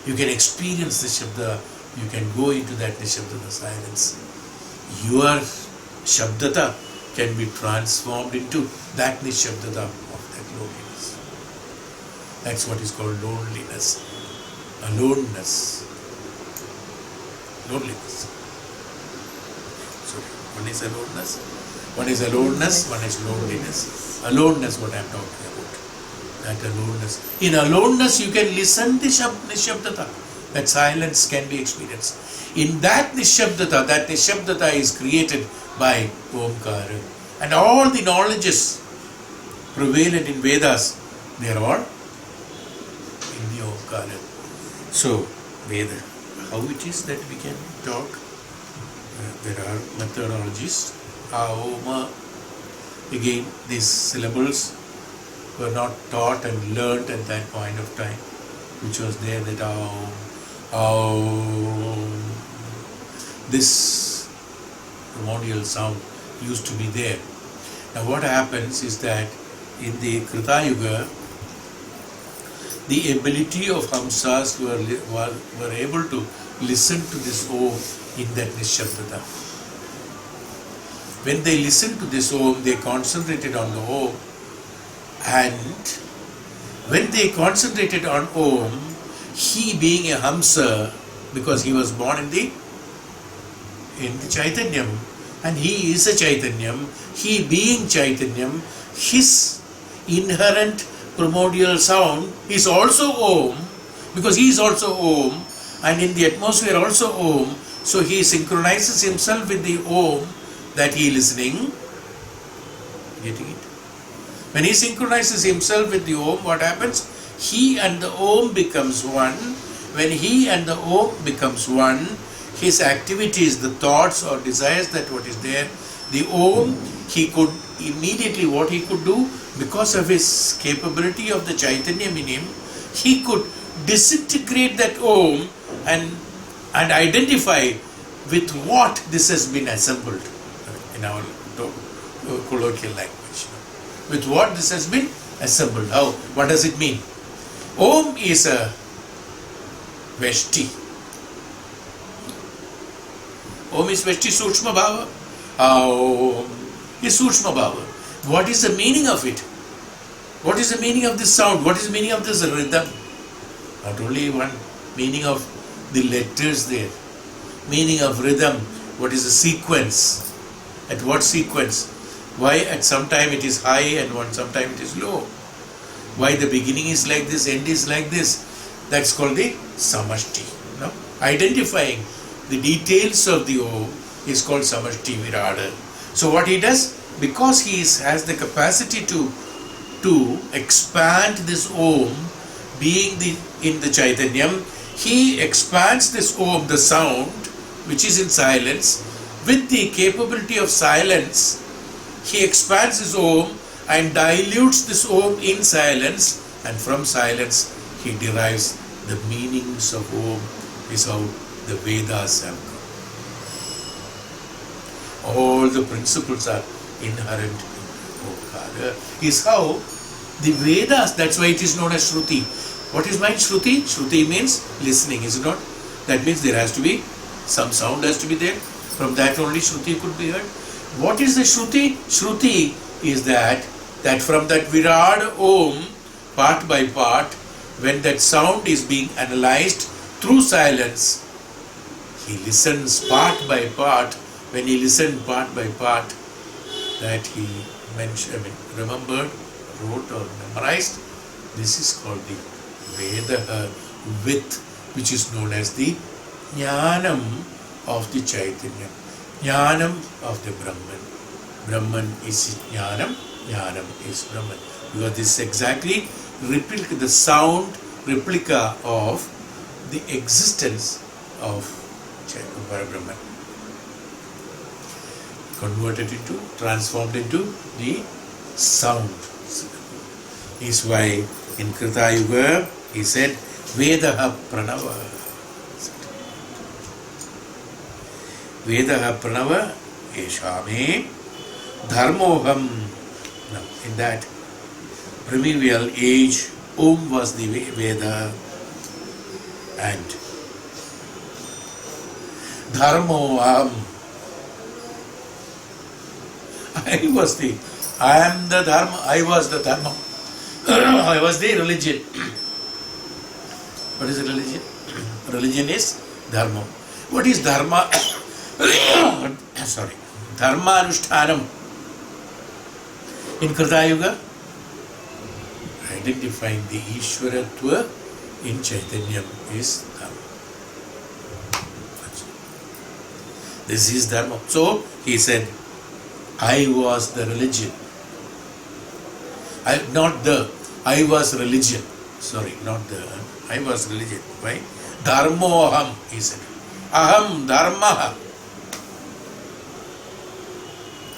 You can experience Nishabdata. You can go into that Nishabdata silence. Your Shabdata can be transformed into that Nishabdata of that loneliness. That's what is called loneliness. Aloneness. Loneliness. So, one is aloneness, one is loneliness. Aloneness, what I am talking about. That aloneness. In aloneness, you can listen to Nishabdata. That silence can be experienced. In that Nishabdata is created by Omkara. And all the knowledges prevalent in Vedas, they are all in the Omkara. So, Veda, how it is that we can talk? There are methodologies. Aoma. Again, these syllables were not taught and learnt at that point of time, which was there that this primordial sound used to be there. Now what happens is that in the Krita Yuga, the ability of Hamsas were able to listen to this Om in that Nishabdata. When they listened to this Om, they concentrated on the Om, and when they concentrated on Om, he being a Hamsa, because he was born in the Chaitanyam, and he is a Chaitanyam, he being Chaitanyam, his inherent primordial sound is also Om, because he is also Om, and in the atmosphere also Om, so he synchronizes himself with the Om that he is listening. Getting it? When he synchronizes himself with the Om, what happens? He and the Om becomes one. When he and the Om becomes one, his activities, the thoughts or desires, that what is there, the Om, he could immediately, what he could do, because of his capability of the Chaitanya in him, he could disintegrate that Om and identify with what this has been assembled, in our colloquial language. With what this has been assembled. How? What does it mean? Om is a Veshti. Om is Veshti Sukshma Bhava. Om is Sukshma Bhava. What is the meaning of it? What is the meaning of this sound? What is the meaning of this rhythm? Not only one meaning of the letters there. Meaning of rhythm. What is the sequence? At what sequence? Why at some time it is high and some time it is low? Why the beginning is like this, end is like this? That's called the samashti. No? Identifying the details of the Om is called samashti virada. So what he does, because he has the capacity to expand this Om, being in the Chaitanyam, he expands this Om, the sound, which is in silence, with the capability of silence. He expands his Om and dilutes this Om in silence, and from silence he derives the meanings of Om, is how the Vedas have come. All the principles are inherent in Omkara. Is how the Vedas, that's why it is known as Shruti. What is meant Shruti? Shruti means listening, is it not? That means there has to be, some sound has to be there. From that only Shruti could be heard. What is the Shruti? Shruti is that from that Virad Om, part by part, when that sound is being analyzed through silence, he listens part by part. When he listened part by part, that he remembered, wrote or memorized, this is called the Veda with, which is known as the Jnanam of the Chaitanya, Jnanam of the Brahman. Brahman is Jnanam, Jnanam is Brahman. Because this is exactly the sound replica of the existence of Brahman. Converted into, transformed into the sound. Is why in Krita Yuga he said, Vedaha Pranava. Vedaha Pranava Eshame Dharmoham. Now, in that primeval age, Om was the Veda and Dharmoham. I am the Dharma, I was the Dharma. I was the religion. What is religion? Religion is Dharma. What is Dharma? Dharma Anushtanam. In Krita Yuga, identifying the Ishwaratva in Chaitanyam is Dharma. This is Dharma. So he said, I was the religion. I was religion. I was religion. Why? Dharmoham, he said. Aham dharma.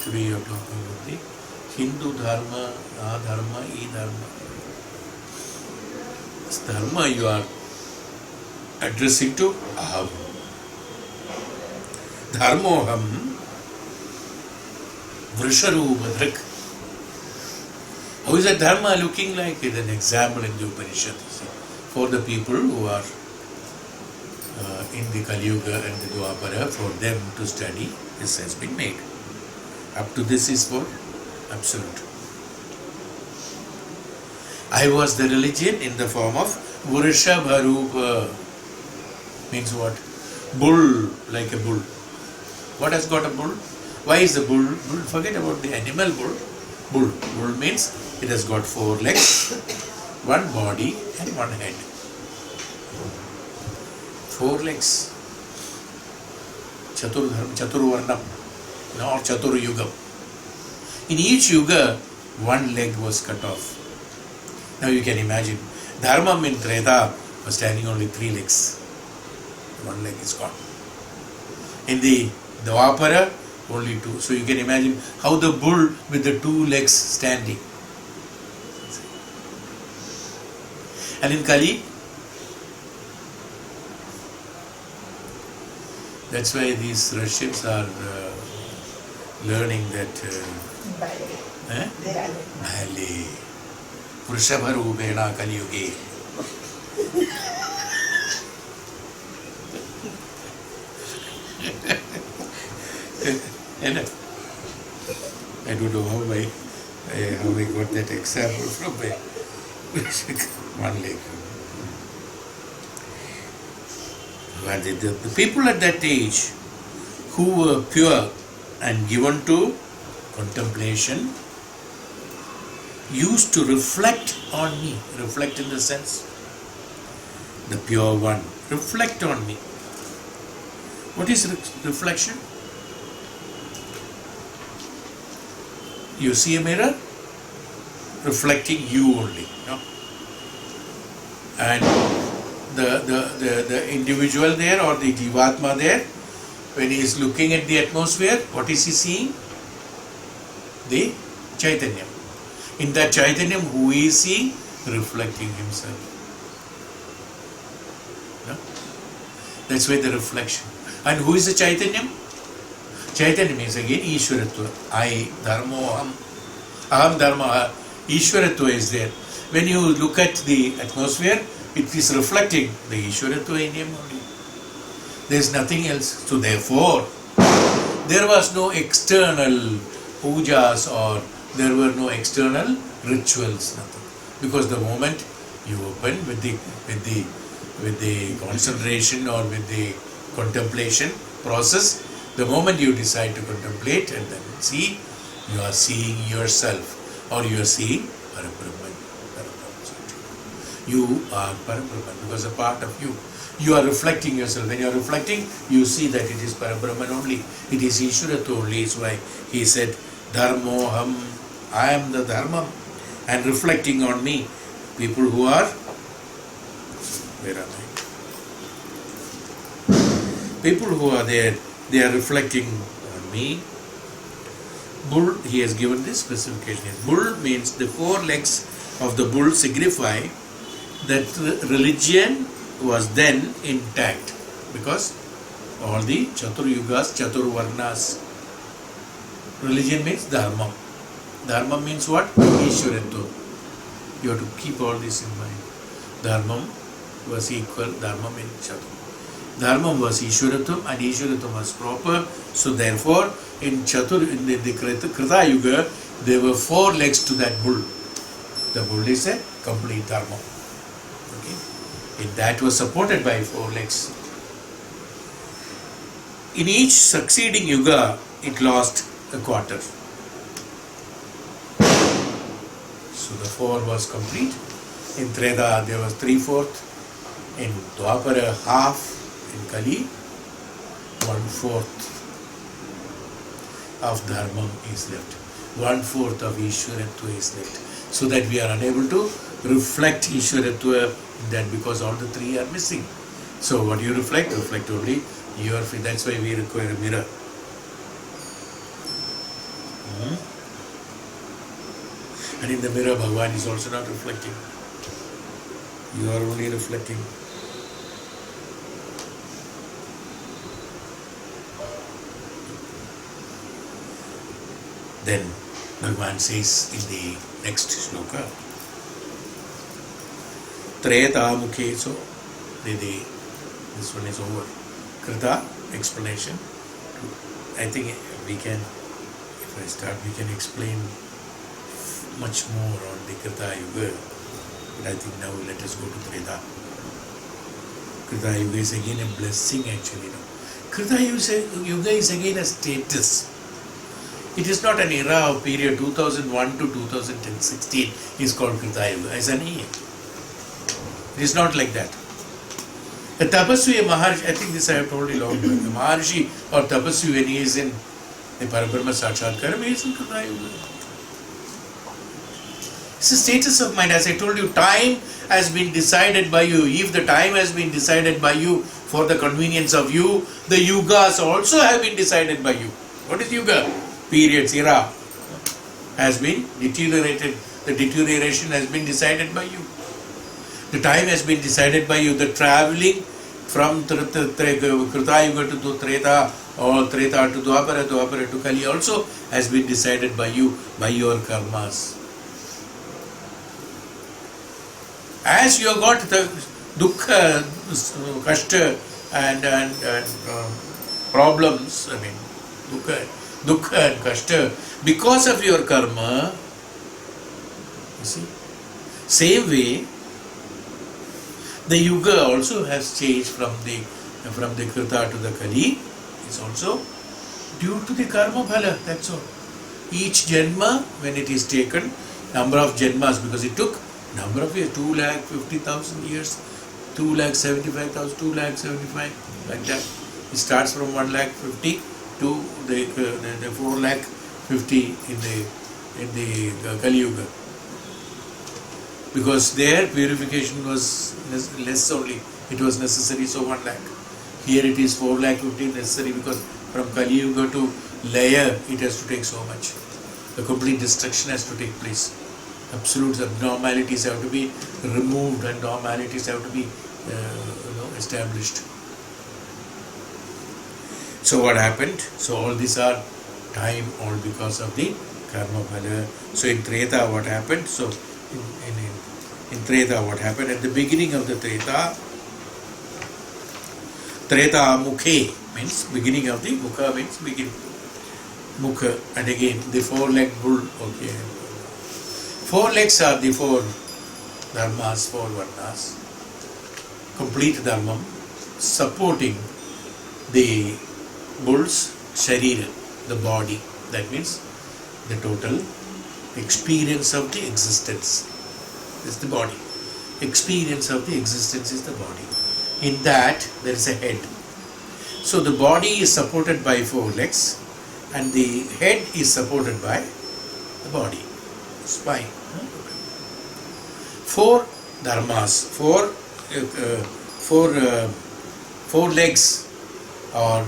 Today you are talking about the Hindu dharma, adharma, e-dharma. This dharma you are addressing to aham. Dharmoham Vrisharubhadrak. How is that dharma looking like? Is an example in the Upanishad for the people who are in the Kali Yuga and the Dwapara, for them to study. This has been made. Up to this is for absolute. I was the religion in the form of Vrishabharupa. Means what? Bull, like a bull. What has got a bull? Why is the bull? Forget about the animal bull. Bull means it has got 4 legs, 1 body and 1 head. 4 legs. Chaturvarnam or Chatur Yugam. In each Yuga, 1 leg was cut off. Now you can imagine, Dharmam in Treta was standing only 3 legs. 1 leg is gone. In the Dwapara, only 2. So you can imagine how the bull with the 2 legs standing. And in Kali, that's why these Russians are learning that Ballet. Ballet. Vrishabharubena Kali Yuge. I don't know how I got that example from one leg. But the people at that age who were pure and given to contemplation used to reflect on me. Reflect in the sense the pure one, reflect on me. What is reflection? You see a mirror reflecting you only, no? And the individual there, or the Jivatma there, when he is looking at the atmosphere, what is he seeing? The Chaitanya. In that Chaitanya, who is he? Reflecting himself. No? That's why the reflection. And who is the Chaitanya? Chaitanya means again Ishwaratva. I, Dharmo, Aham Dharma, Ishwaratva is there. When you look at the atmosphere, it is reflecting the Ishwaratva in him only. There is nothing else. So therefore, there was no external pujas, or there were no external rituals, nothing. Because the moment you open with the concentration or with the contemplation process, the moment you decide to contemplate and then see, you are seeing yourself, or you are seeing Parabrahman. You are Parabrahman because a part of you. You are reflecting yourself. When you are reflecting, you see that it is Parabrahman only. It is Ishwaratva only. That's why he said, Dharmoham, I am the Dharma. And reflecting on me, people who are, where am I? People who are there, they are reflecting on me. Bull, he has given this specification. Bull means the four legs of the bull signify that religion was then intact, because all the Chatur Yugas, Chatur Varnas. Religion means Dharma. Dharma means what? Ishwaratva. You have to keep all this in mind. Dharma was equal, Dharma means Chatur. Dharma was Ishwaratvam, and Ishwaratvam was proper. So therefore, in Chatur, in the Krita Yuga, there were four legs to that bull. The bull is a complete Dharma. Okay? And that was supported by four legs. In each succeeding Yuga, it lost a quarter. So the four was complete. In Treta, there was 3/4. In Dwapara, half. In Kali, 1/4 of Dharma is left. 1/4 of Ishwaratva is left. So that we are unable to reflect Ishwaratva in that, because all the three are missing. So what you reflect? Reflect only your feet. That's why we require a mirror. And in the mirror, Bhagavan is also not reflecting. You are only reflecting. Then Bhagavan says in the next sloka, Treta Mukhe, so this one is over. Krita, explanation. I think we can, if I start, we can explain much more on the Krita Yuga. But I think now let us go to Treta. Krita Yuga is again a blessing actually. No? Krita Yuga is again a status. It is not an era of period 2001 to 2016 is called Krita Yuga. It's an year. It is not like that. A Tapasvi, a Maharshi, I think this I have told you long ago. A Maharshi or Tapasvi, when he is in the Parabrahma Sakshatkara, he is in Krita Yuga. It's a status of mind. As I told you, time has been decided by you. If the time has been decided by you for the convenience of you, the Yugas also have been decided by you. What is Yuga? Periods, era has been deteriorated. The deterioration has been decided by you. The time has been decided by you. The traveling from Krita Yuga to Treta, or Treta to Dwapara, Dwapara to Kali also has been decided by you, by your karmas. As you have got the dukkha, kashta and problems, I mean dukkha and kashta, because of your karma, you see, same way, the yuga also has changed from the Krita to the Kali. It's also due to the karma phala, that's all. Each janma, when it is taken, number of janmas, because it took number of years, 250,000 years 2,75,000, 2,75,000, like that. It starts from 1,50,000 to the 4,50,000 in the Kali Yuga. Because there purification was less only, it was necessary, so 1 lakh. Here it is 4,50,000 necessary because from Kali Yuga to Laya it has to take so much. The complete destruction has to take place. Absolute abnormalities have to be removed and normalities have to be established. So what happened? So all these are time, all because of the karma phala. So in Treta what happened? So in Treta what happened? At the beginning of the Treta Mukhe means beginning of the Mukha means beginning. Mukha, and again the 4-legged bull. Okay. 4 legs are the 4 dharmas, 4 varnas. Complete dharmam supporting the bull's sharira, the body. That means the total experience of the existence is the body. Experience of the existence is the body. In that there is a head. So the body is supported by 4 legs and the head is supported by the body, spine. 4 dharmas, 4 legs are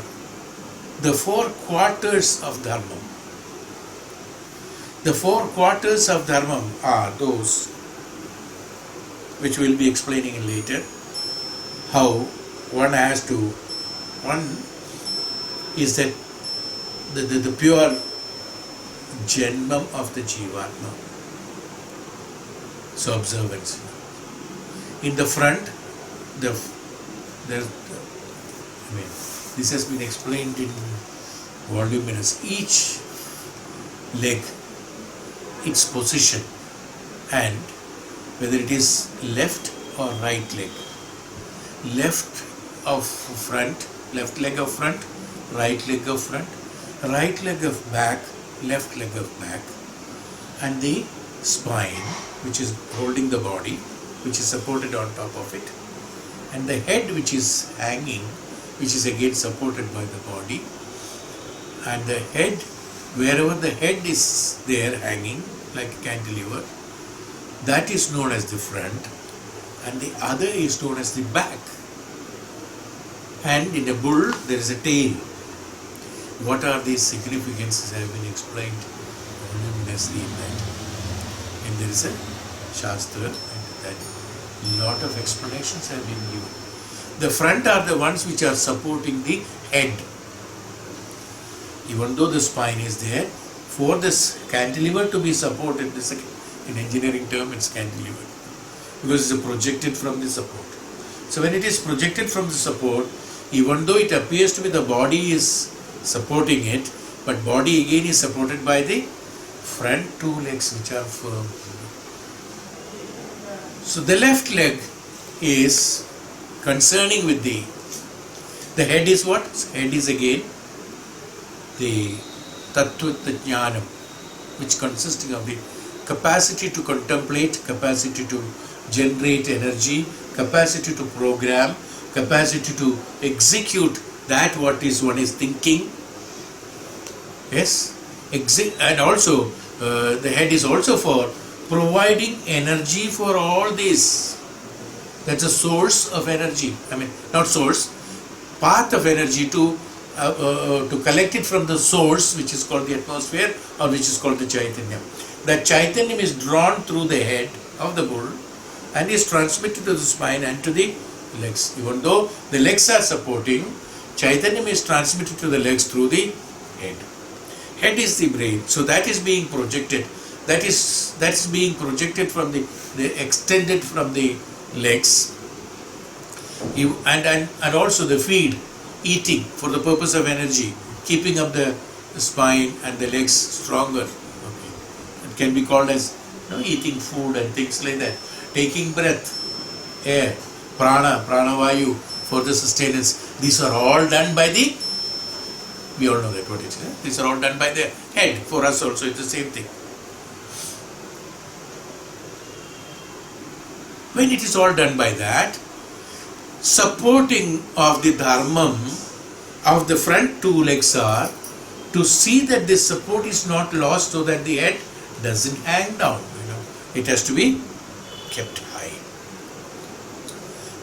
the 4 quarters of dharma. The 4 quarters of dharma are those which we will be explaining later, how one is that the pure janmam of the jivatma. So observance. In the front, this has been explained in voluminous. Each leg, its position, and whether it is left or right leg. Left leg of front, right leg of front, right leg of back, left leg of back, and the spine, which is holding the body, which is supported on top of it, and the head, which is hanging, which is again supported by the body, and the head, wherever the head is there hanging like a cantilever, that is known as the front, and the other is known as the back. And in a bull there is a tail. What are these significances have been explained voluminously in that. And there is a Shastra and that lot of explanations have been given. The front are the ones which are supporting the head. Even though the spine is there, for this cantilever to be supported, in engineering term it's cantilever, because it's projected from the support. So when it is projected from the support, even though it appears to be the body is supporting it, but body again is supported by the front 2 legs which are firm. So the left leg is concerning with the head is what? Head is again the tattva jnanam, which consisting of the capacity to contemplate, capacity to generate energy, capacity to program, capacity to execute that what is one is thinking. Yes, and also the head is also for providing energy for all this. That's a source of energy. Not source, path of energy to collect it from the source, which is called the atmosphere or which is called the chaitanya. That chaitanya is drawn through the head of the bull and is transmitted to the spine and to the legs. Even though the legs are supporting, chaitanya is transmitted to the legs through the head. Head is the brain, so that is being projected. That's being projected from the extended from the legs, and also the feed, eating for the purpose of energy, keeping up the spine and the legs stronger. Okay. It can be called as eating food and things like that. Taking breath, air, pranavayu for the sustenance. These are all done by we all know that what it is. These are all done by the head. For us also it's the same thing. When it is all done by that, supporting of the dharmam of the front two legs are to see that this support is not lost so that the head doesn't hang down. It has to be kept high.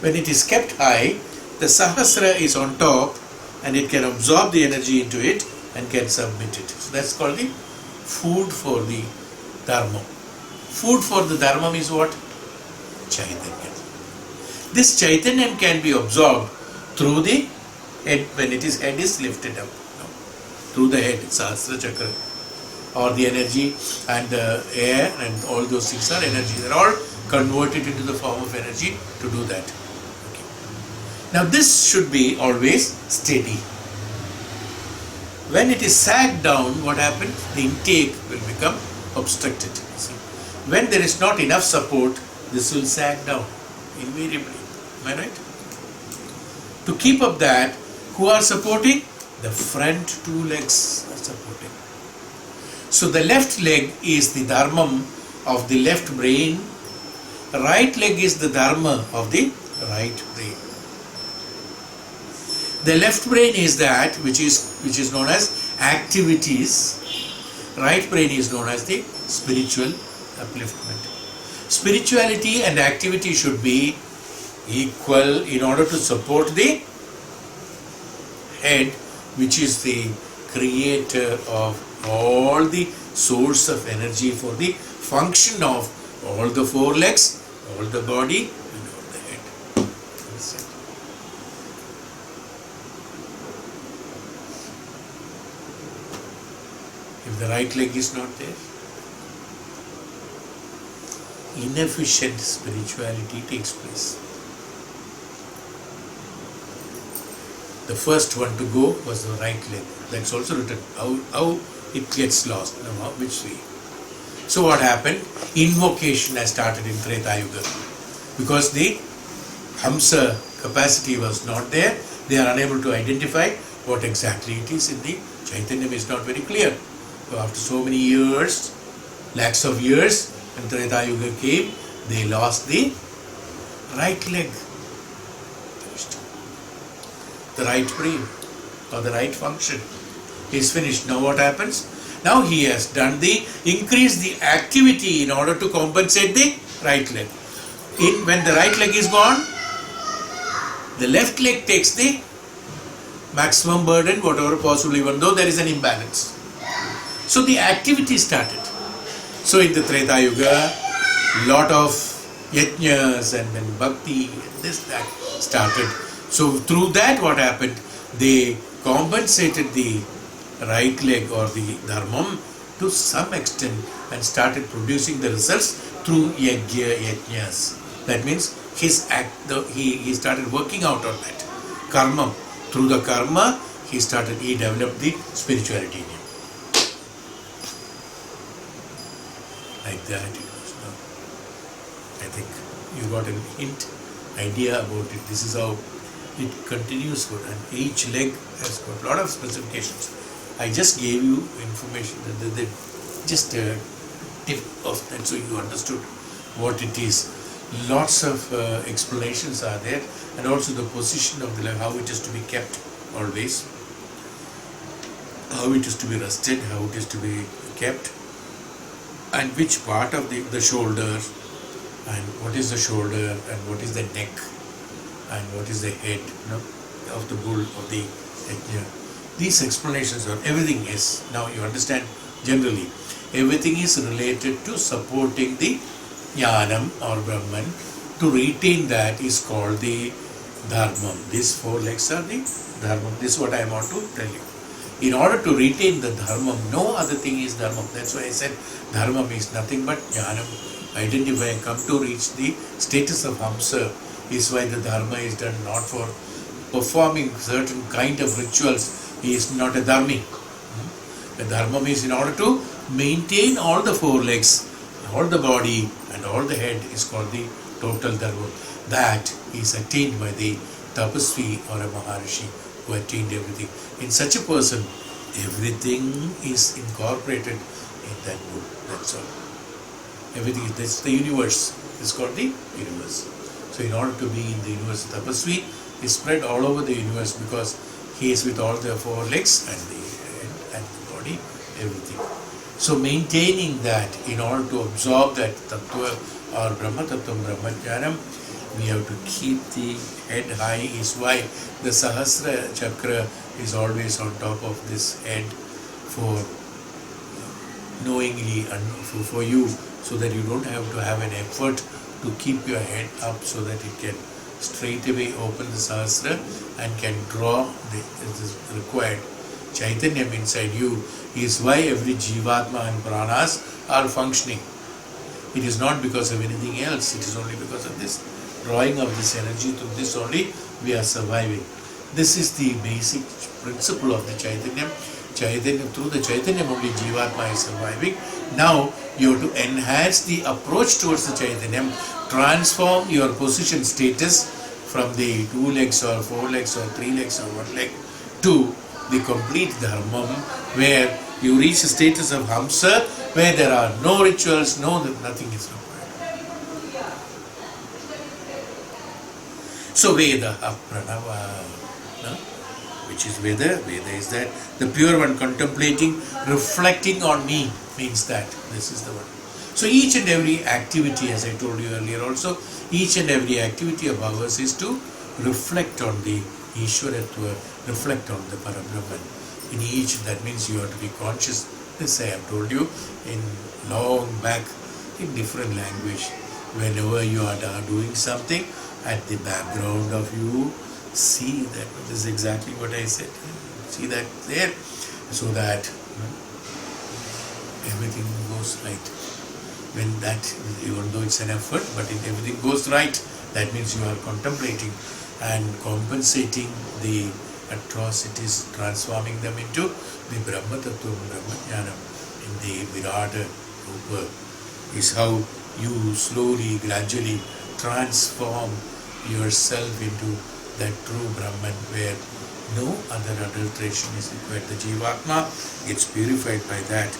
When it is kept high, the sahasra is on top and it can absorb the energy into it and can submit it. So that's called the food for the dharma. Food for the dharma is what? Chaitanya. This chaitanya can be absorbed through the head when head is lifted up. Through the head, sahasra chakra, or the energy and the air and all those things are energy. They are all converted into the form of energy to do that. Okay. Now this should be always steady. When it is sagged down, what happens? The intake will become obstructed. See? When there is not enough support, this will sag down invariably. Am I right? To keep up that, who are supporting? The front two legs are supporting. So the left leg is the dharmam of the left brain. Right leg is the dharma of the right brain. The left brain is that which is known as activities. Right brain is known as the spiritual upliftment. Spirituality and activity should be equal in order to support the head, which is the creator of all the source of energy for the function of all the four legs, all the body and all the head. If the right leg is not there, inefficient spirituality takes place. The first one to go was the right leg. That's also written how it gets lost, which way. So what happened? Invocation has started in Treta Yuga. Because the HAMSA capacity was not there, they are unable to identify what exactly it is in the Chaitanya is not very clear. So after so many years, lakhs of years, when Treta Yuga came, they lost the right leg. The right brain or the right function is finished. Now what happens? Now he has done increase the activity in order to compensate the right leg. When the right leg is gone, the left leg takes the maximum burden, whatever possible, even though there is an imbalance. So the activity started. So in the Treta Yuga, lot of yajnas and then bhakti and that started. So through that what happened? They compensated the right leg or the dharmam to some extent and started producing the results through yajnas. That means he started working out on that karma. Through the karma, he developed the spirituality in him. Like that it was. I think you got an idea about it. This is how it continues for, and each leg has got a lot of specifications. I just gave you information, just a tip of that so you understood what it is. Lots of explanations are there, and also the position of the leg, how it is to be kept always, how it is to be rested, how it is to be kept, and which part of the shoulder, and what is the shoulder, and what is the neck, and what is the head of the bull, of the head. These explanations are everything is, now you understand generally, everything is related to supporting the jnanam or Brahman. To retain that is called the dharmam. These four legs are the dharmam. This is what I want to tell you. In order to retain the dharmam, no other thing is dharmam. That's why I said dharmam is nothing but jnanam. Identify, come to reach the status of HAMSA is why the dharma is done, not for performing certain kind of rituals. He is not a dharmi. The dharma is in order to maintain all the four legs, all the body and all the head is called the total dharma. That is attained by the tapasvi or a maharishi who attained everything. In such a person, everything is incorporated in that bull. That's all. Everything is, that's the universe. It's called the universe. So in order to be in the universe, Tapasvi is spread all over the universe because he is with all the four legs and the head and the body, everything. So maintaining that, in order to absorb that Tattva or Brahma Tattvam Brahma Jnanam, we have to keep the head high, is why the Sahasra Chakra is always on top of this head for knowingly and for you, so that you don't have to have an effort to keep your head up, so that it can straight away open the Sahasra and can draw the required Chaitanyam inside you. Is why every Jivatma and Pranas are functioning. It is not because of anything else, it is only because of this drawing of this energy. Through this only we are surviving. This is the basic principle of the Chaitanyam. Through the Chaitanyam only Jivatma is surviving. Now you have to enhance the approach towards the Chaitanyam, transform your position status from the 2 legs or 4 legs or 3 legs or 1 leg to the complete dharmam, where you reach the status of HAMSA, where there are no rituals, nothing is required. So Veda Pranava, no? Which is Veda? Veda is that the pure one contemplating, reflecting on me, means that this is the one. So each and every activity, as I told you earlier also, each and every activity of ours is to reflect on the Ishwaratva, reflect on the Parabrahman. In each, that means you have to be conscious. This I have told you in long back, in different language. Whenever you are doing something, at the background of you, see that. This is exactly what I said. See that there, so that everything goes right. When that, even though it's an effort, but if everything goes right, that means you are contemplating and compensating the atrocities, transforming them into the Brahma Tattva, Brahma Jnanam, in the Virata Rupa, is how you slowly, gradually transform yourself into that true Brahman, where no other adulteration is required. The Jivatma gets purified by that.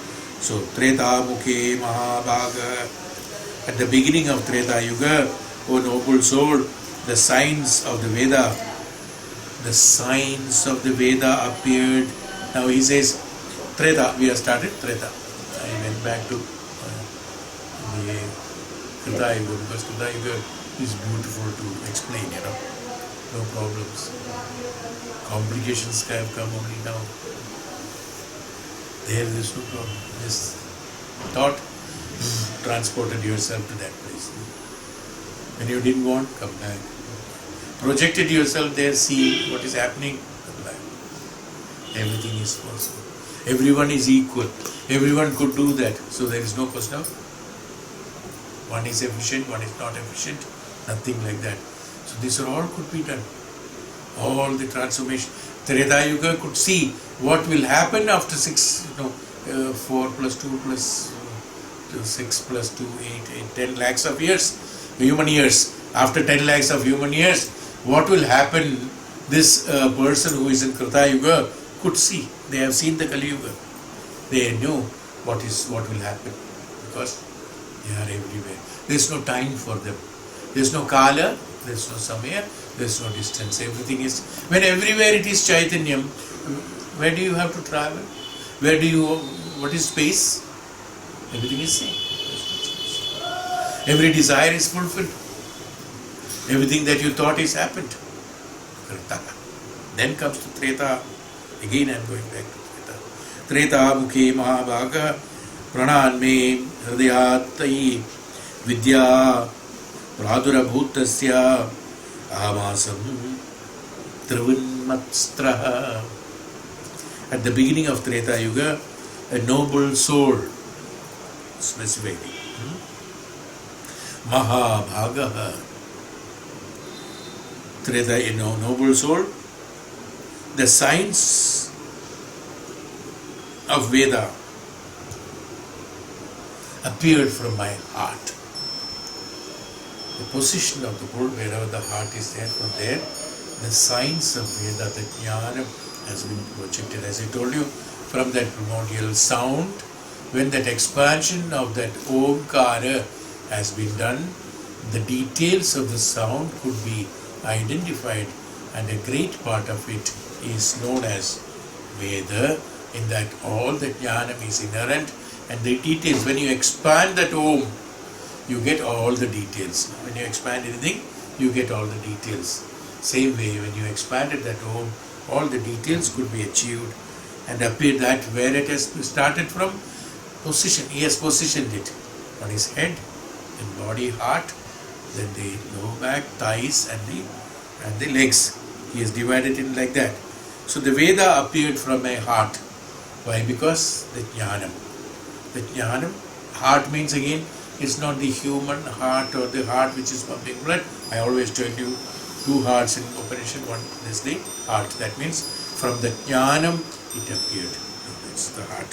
So, Treta Mukhe Mahabhaga, at the beginning of Treta Yuga, O noble soul, the signs of the Veda, appeared. Now he says, Treta, we have started Treta. I went back to the Krita Yuga, because Krita Yuga is beautiful to explain, no problems. Complications have come only now. There is no problem. Just thought, transported yourself to that place. When you didn't want, come back. Projected yourself there, see what is happening, come back. Everything is possible. Everyone is equal. Everyone could do that. So there is no question of one is efficient, one is not efficient, nothing like that. So this all could be done. All the transformation. Treta Yuga could see what will happen after 4 plus 2 plus 6 plus 2, 8, 10 lakhs of years, human years. After 10 lakhs of human years, what will happen? This person who is in Krita Yuga could see. They have seen the Kali Yuga. They know what will happen, because they are everywhere. There is no time for them. There is no Kala, there is no Samaya, there is no distance. Everything is, when everywhere it is Chaitanyam, where do you have to travel? What is space? Everything is same. Every desire is fulfilled. Everything that you thought is happened. Krita. Then comes to Treta. Again I am going back to Treta. Treta Mukhe Mahabhaga Prananme Hridayatai Vidya Pradurabhutasya Amasam Trivinmatstra. At the beginning of Treta Yuga, a noble soul, specifically, Mahabhaga, Treta, noble soul, the signs of Veda appeared from my heart. The position of the bull, wherever the heart is there, from there, the signs of Veda, the jnana, has been projected. As I told you, from that primordial sound, when that expansion of that Omkara has been done, the details of the sound could be identified, and a great part of it is known as Veda, in that all the jnanam is inherent, and the details, when you expand that Om, you get all the details. When you expand anything, you get all the details. Same way, when you expanded that Om, all the details could be achieved and appear that where it has started from, position. He has positioned it on his head, then body, heart, then the lower back, thighs and the legs. He has divided it like that. So the Veda appeared from a heart. Why? Because the jnanam. The jnanam, heart means again, it's not the human heart or the heart which is pumping blood. I always tell you, two hearts in Upanishad, one is the heart. That means from the jnanam it appeared. It's the heart.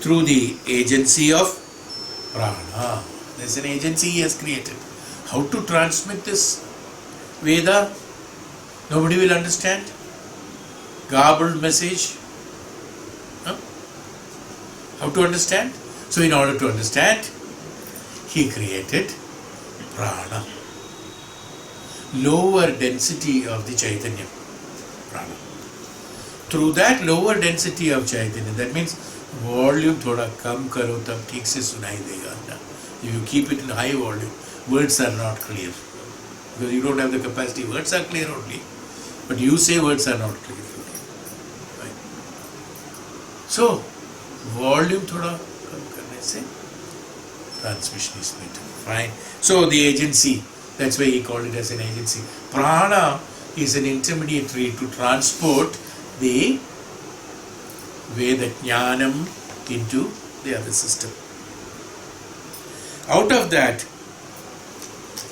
Through the agency of prana. There's an agency he has created. How to transmit this Veda? Nobody will understand. Garbled message. Huh? How to understand? So in order to understand, he created prana. Lower density of the Chaitanya. Prana. Through that lower density of Chaitanya, that means volume thoda kam karo tab theek se sunai dega. If you keep it in high volume, words are not clear. Because you don't have the capacity. Words are clear only. But you say words are not clear. Right? So, volume thoda kam karne se transmission is better. Fine. So the agency, that's why he called it as an agency. Prana is an intermediary to transport the Veda Jnanam into the other system. Out of that,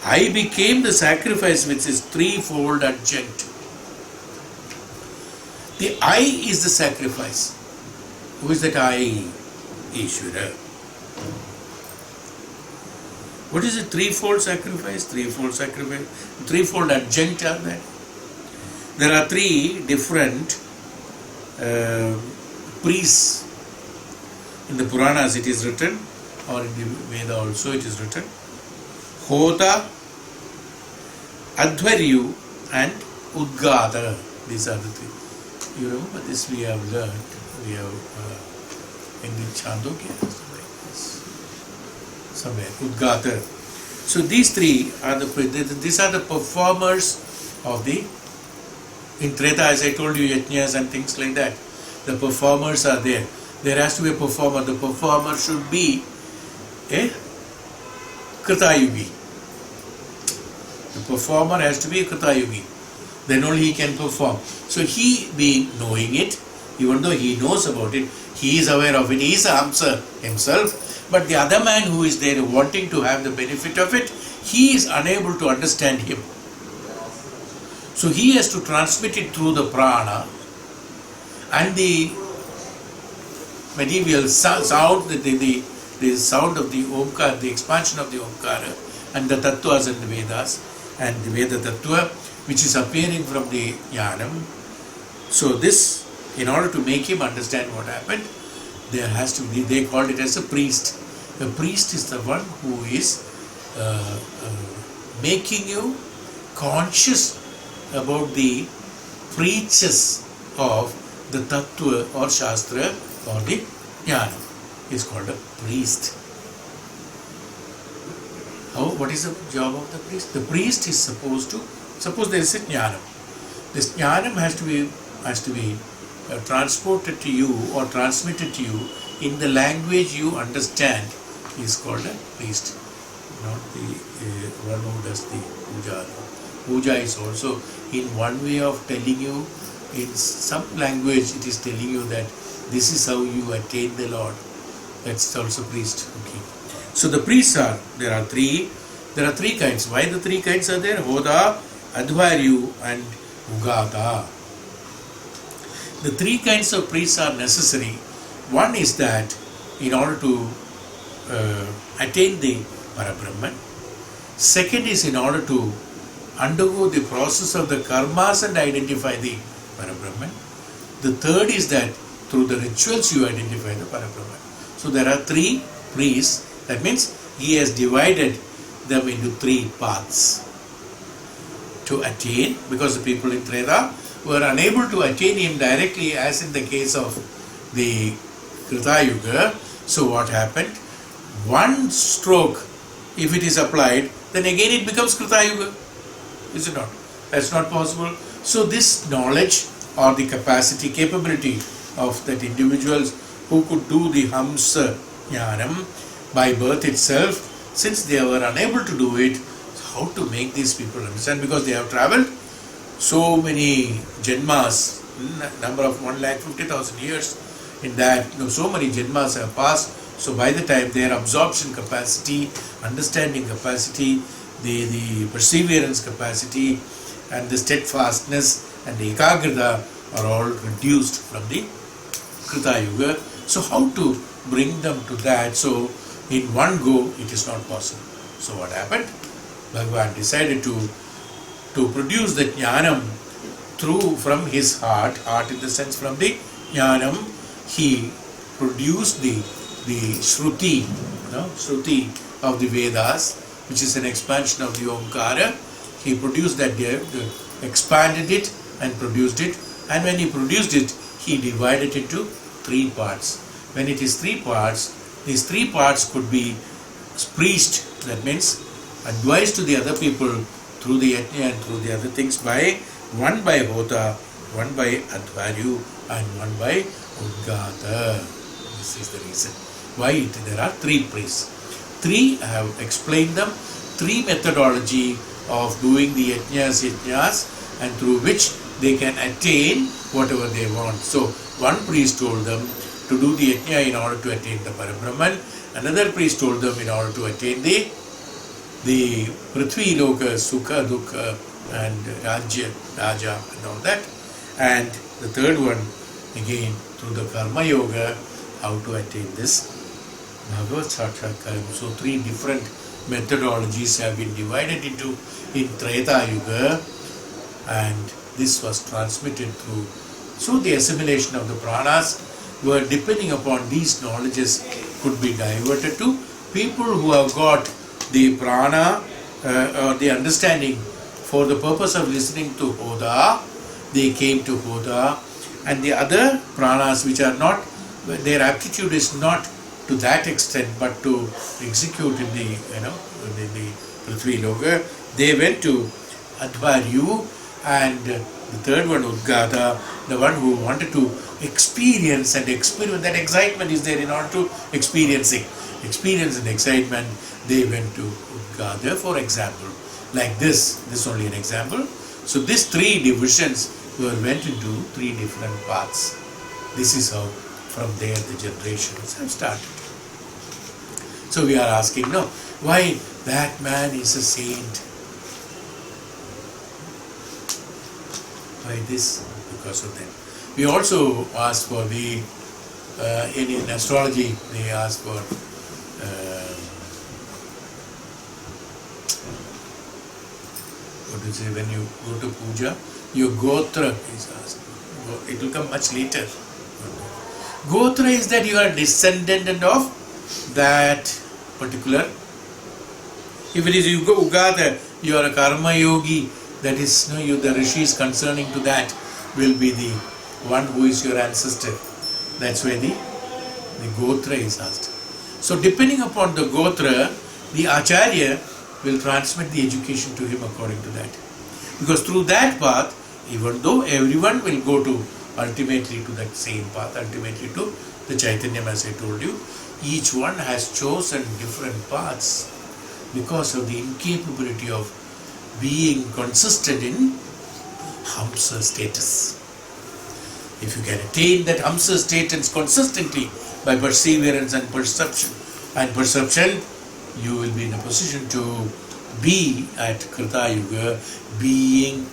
I became the sacrifice which is threefold adjunct. The I is the sacrifice. Who is that I? Ishvara. What is a threefold sacrifice? Threefold adjunct are there. There are three different priests. In the Puranas it is written, or in the Veda also it is written. Hota, Adhvaryu and Udgata. These are the three. You remember this we have learned. We have in the Chandogya, somewhere, Udgata. So these three are these are the performers of the, in Treta, as I told you, yajnas and things like that. The performers are there. There has to be a performer. The performer should be a Kritayugi. The performer has to be a Kritayugi. Then only he can perform. So he, being knowing it, even though he knows about it, he is aware of it. He is a HAMSA himself. But the other man who is there wanting to have the benefit of it, he is unable to understand him. So he has to transmit it through the prana and the material sound, the sound of the Omkara, the expansion of the Omkara, and the Tattvas and the Vedas, and the Veda Tattva, which is appearing from the Jnanam. So this, in order to make him understand what happened, there has to be, they called it as a priest. A priest is the one who is making you conscious about the preachers of the Tattva or Shastra or the Jnana. Is called a priest. What is the job of the priest? The priest is supposed to, suppose there is a Jnanam. This Jnanam has to be transported to you or transmitted to you in the language you understand. Is called a priest, not the one who does the puja. Puja is also in one way of telling you, in some language it is telling you that this is how you attain the Lord. That's also priest. Okay. So the priests are, there are three kinds. Why the three kinds are there? Hoda, Adhvaryu and Ugata. The three kinds of priests are necessary. One is that in order to attain the Parabrahman. Second is in order to undergo the process of the karmas and identify the Parabrahman. The third is that through the rituals you identify the Parabrahman. So there are three priests. That means he has divided them into three paths to attain, because the people in Treta were unable to attain him directly, as in the case of the Krita Yuga. So what happened? One stroke, if it is applied, then again it becomes Krita Yuga. Is it not? That's not possible. So this knowledge or the capability of that individuals who could do the HAMSA Jnanam by birth itself, since they were unable to do it, how to make these people understand? Because they have travelled so many janmas, number of 1,50,000 years in that, so many janmas have passed. So by the time their absorption capacity, understanding capacity, the perseverance capacity and the steadfastness and the ekagrita are all reduced from the Krita Yuga. So how to bring them to that? So in one go it is not possible. So what happened? Bhagavan decided to produce the jnanam from his heart in the sense from the jnanam. He produced the Shruti, Shruti of the Vedas, which is an expansion of the Omkara. He produced that there, expanded it and produced it. And when he produced it, he divided it into three parts. When it is three parts, these three parts could be preached, that means advised to the other people through the yajna and through the other things one by Hota, one by Advaryu and one by Uddhava. This is the reason why there are three priests. Three, I have explained them, three methodology of doing the yajnas and through which they can attain whatever they want. So one priest told them to do the yajna in order to attain the Parabrahman. Another priest told them in order to attain the Prithvi Loka, Sukha, Dukha and Raja and all that. And the third one, again, through the Karma Yoga, how to attain this Bhagavad Sakshatkaram. So three different methodologies have been divided into in Treta Yuga, and this was transmitted through. So the assimilation of the pranas were depending upon these knowledges could be diverted to people who have got the prana or the understanding for the purpose of listening to Hoda. They came to Hoda, and the other pranas which are not, their aptitude is not to that extent, but to execute in the the Prithvi Loka, they went to Advaryu, and the third one Uddhava, the one who wanted to experience and experiment, that excitement is there in order to experience and excitement, they went to Uddhava, for example. Like this only an example. So these three divisions went into three different paths. This is how from there the generations have started. So we are asking, why that man is a saint? Why this? Because of that. We also ask for in astrology, they ask for what do you say, when you go to puja, your gotra is asked. It will come much later. Gotra is that you are descendant of that particular. If it is yuga ugata, you are a karma yogi. That is, the rishis concerning to that will be the one who is your ancestor. That's why the gotra is asked. So depending upon the gotra, the acharya will transmit the education to him according to that. Because through that path, even though everyone will go to ultimately to that same path, ultimately to the Chaitanyam, as I told you, each one has chosen different paths because of the incapability of being consistent in HAMSA status. If you can attain that HAMSA status consistently by perseverance and perception, you will be in a position to be at Krita Yuga, being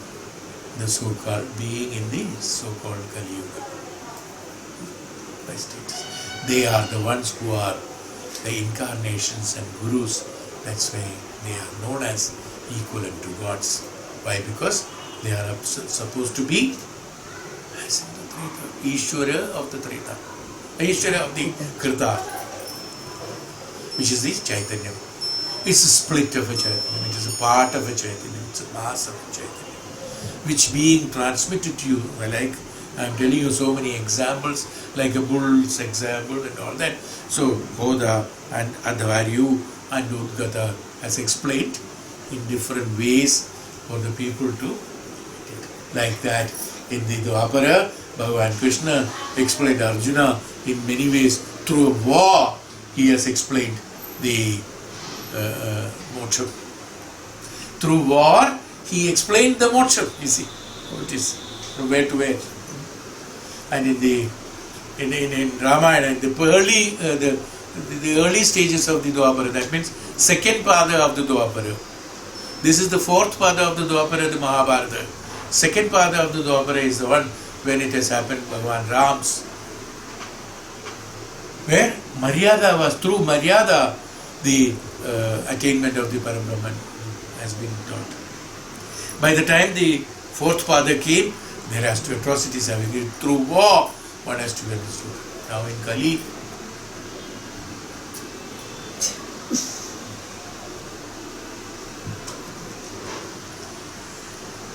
in the so-called Kali Yuga. By status. They are the ones who are the incarnations and gurus. That's why they are known as equivalent to gods. Why? Because they are supposed to be as in the Treta, Ishvara of the Treta, Ishvara of the Krita, which is the Chaitanya. It's a split of a Chaitanya. It is a part of a Chaitanya. It's a mass of a Chaitanya, which being transmitted to you, like I'm telling you so many examples, like a bull's example and all that. So Bodha and Advaryu and Udgata has explained in different ways for the people to, like that in the Dwapara, Bhagavan Krishna explained Arjuna in many ways. Through a war, he has explained the moksha. Through war, he explained the moksha. You see how it is, from where to where. And in Ramayana, the early stages of the Dwapara, that means second pada of the Dwapara. This is the fourth pada of the Dwapara, the Mahabharata. Second pada of the Dwapara is the one when it has happened, Bhagavan Ram's, where Maryada was, through Maryada, the attainment of the Parabrahman has been taught. By the time the fourth pada came, there has to atrocities having it through war, one has to be understood. Now in Kali,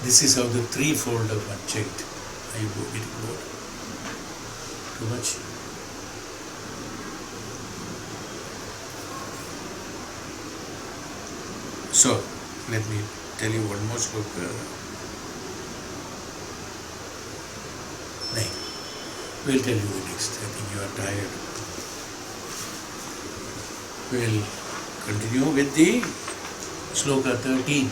this is how the threefold of unchecked. Are you getting bored? Too much? So, let me tell you one more sloka. No, we'll tell you the next. I think you are tired. We'll continue with the sloka 13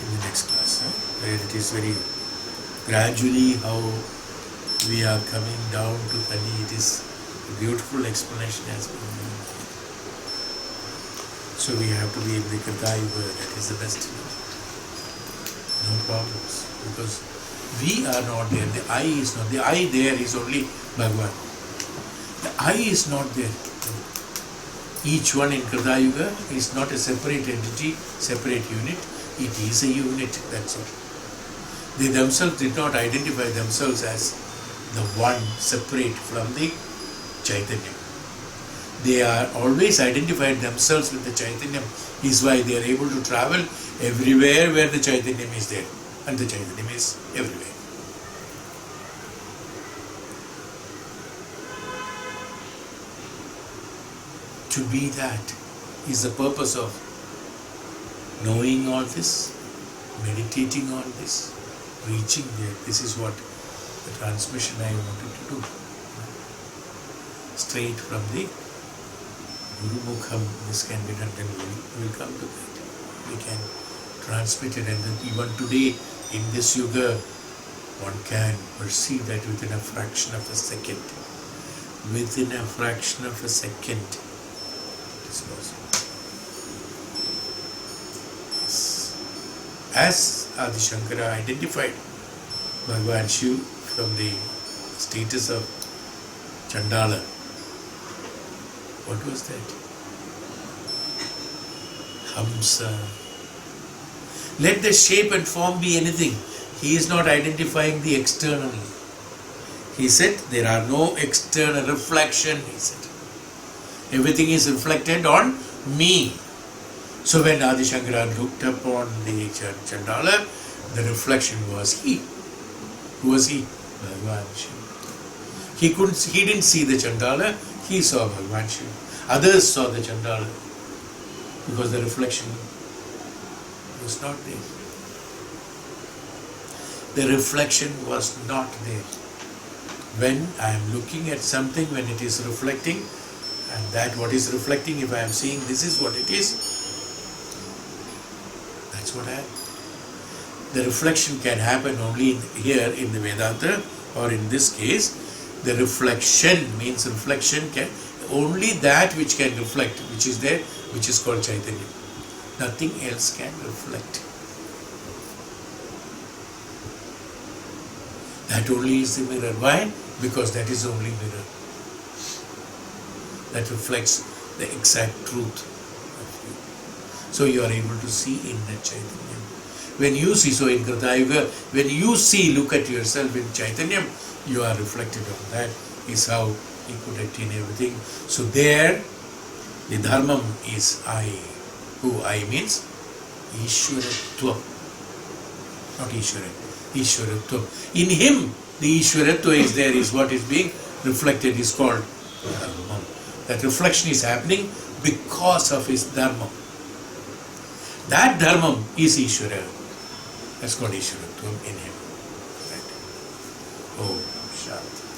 in the next class, where it is very gradually how we are coming down to Kali. It is a beautiful explanation has been given. So we have to be in the Krita yuga, that is the best. No problems, because we are not there. The I is not. The I there is only Bhagavan. The I is not there. Each one in Krita yuga is not a separate entity, separate unit. It is a unit, that's all. They themselves did not identify themselves as the one separate from the Chaitanya. They are always identified themselves with the Chaitanya, is why they are able to travel everywhere where the Chaitanya is there, and the Chaitanya is everywhere. To be that is the purpose of knowing all this, meditating on this, reaching there. This is what the transmission I wanted to do. Straight from the Guru Mukham, this can be done, then we will come to that. We can transmit it, and then even today in this yuga, one can perceive that within a fraction of a second. Within a fraction of a second, it is possible. Yes. As Adi Shankara identified Bhagavan Shiva from the status of Chandala, what was that? HAMSA. Let the shape and form be anything. He is not identifying the external. He said there are no external reflection, he said. Everything is reflected on me. So when Adi Shankara looked upon the Chandala, the reflection was he. Who was he? Bhagavan Shiva. He didn't see the Chandala, he saw Bhagavan Shiva. Others saw the Chandala because the reflection was not there. The reflection was not there. When I am looking at something, when it is reflecting, and that what is reflecting, if I am seeing this is what it is, that's what I am. The reflection can happen only here in the Vedanta, or in this case, the reflection means reflection can only that which can reflect, which is there, which is called Chaitanya. Nothing else can reflect. That only is the mirror. Why? Because that is the only mirror that reflects the exact truth of you. So you are able to see in that Chaitanya. When you see, so in Krita yuga, when you see, look at yourself in Chaitanya, you are reflected on that. Is how he could attain everything. So there, The dharmam is I. Who I means Ishwaratva. Not Ishwara. Ishwaratva. In him, the Ishwaratva is there, is what is being reflected, is called dharmam. That reflection is happening because of his dharmam. That dharmam is Ishwara. That's called Ishwaratva in him. Right? Oh, Shanti.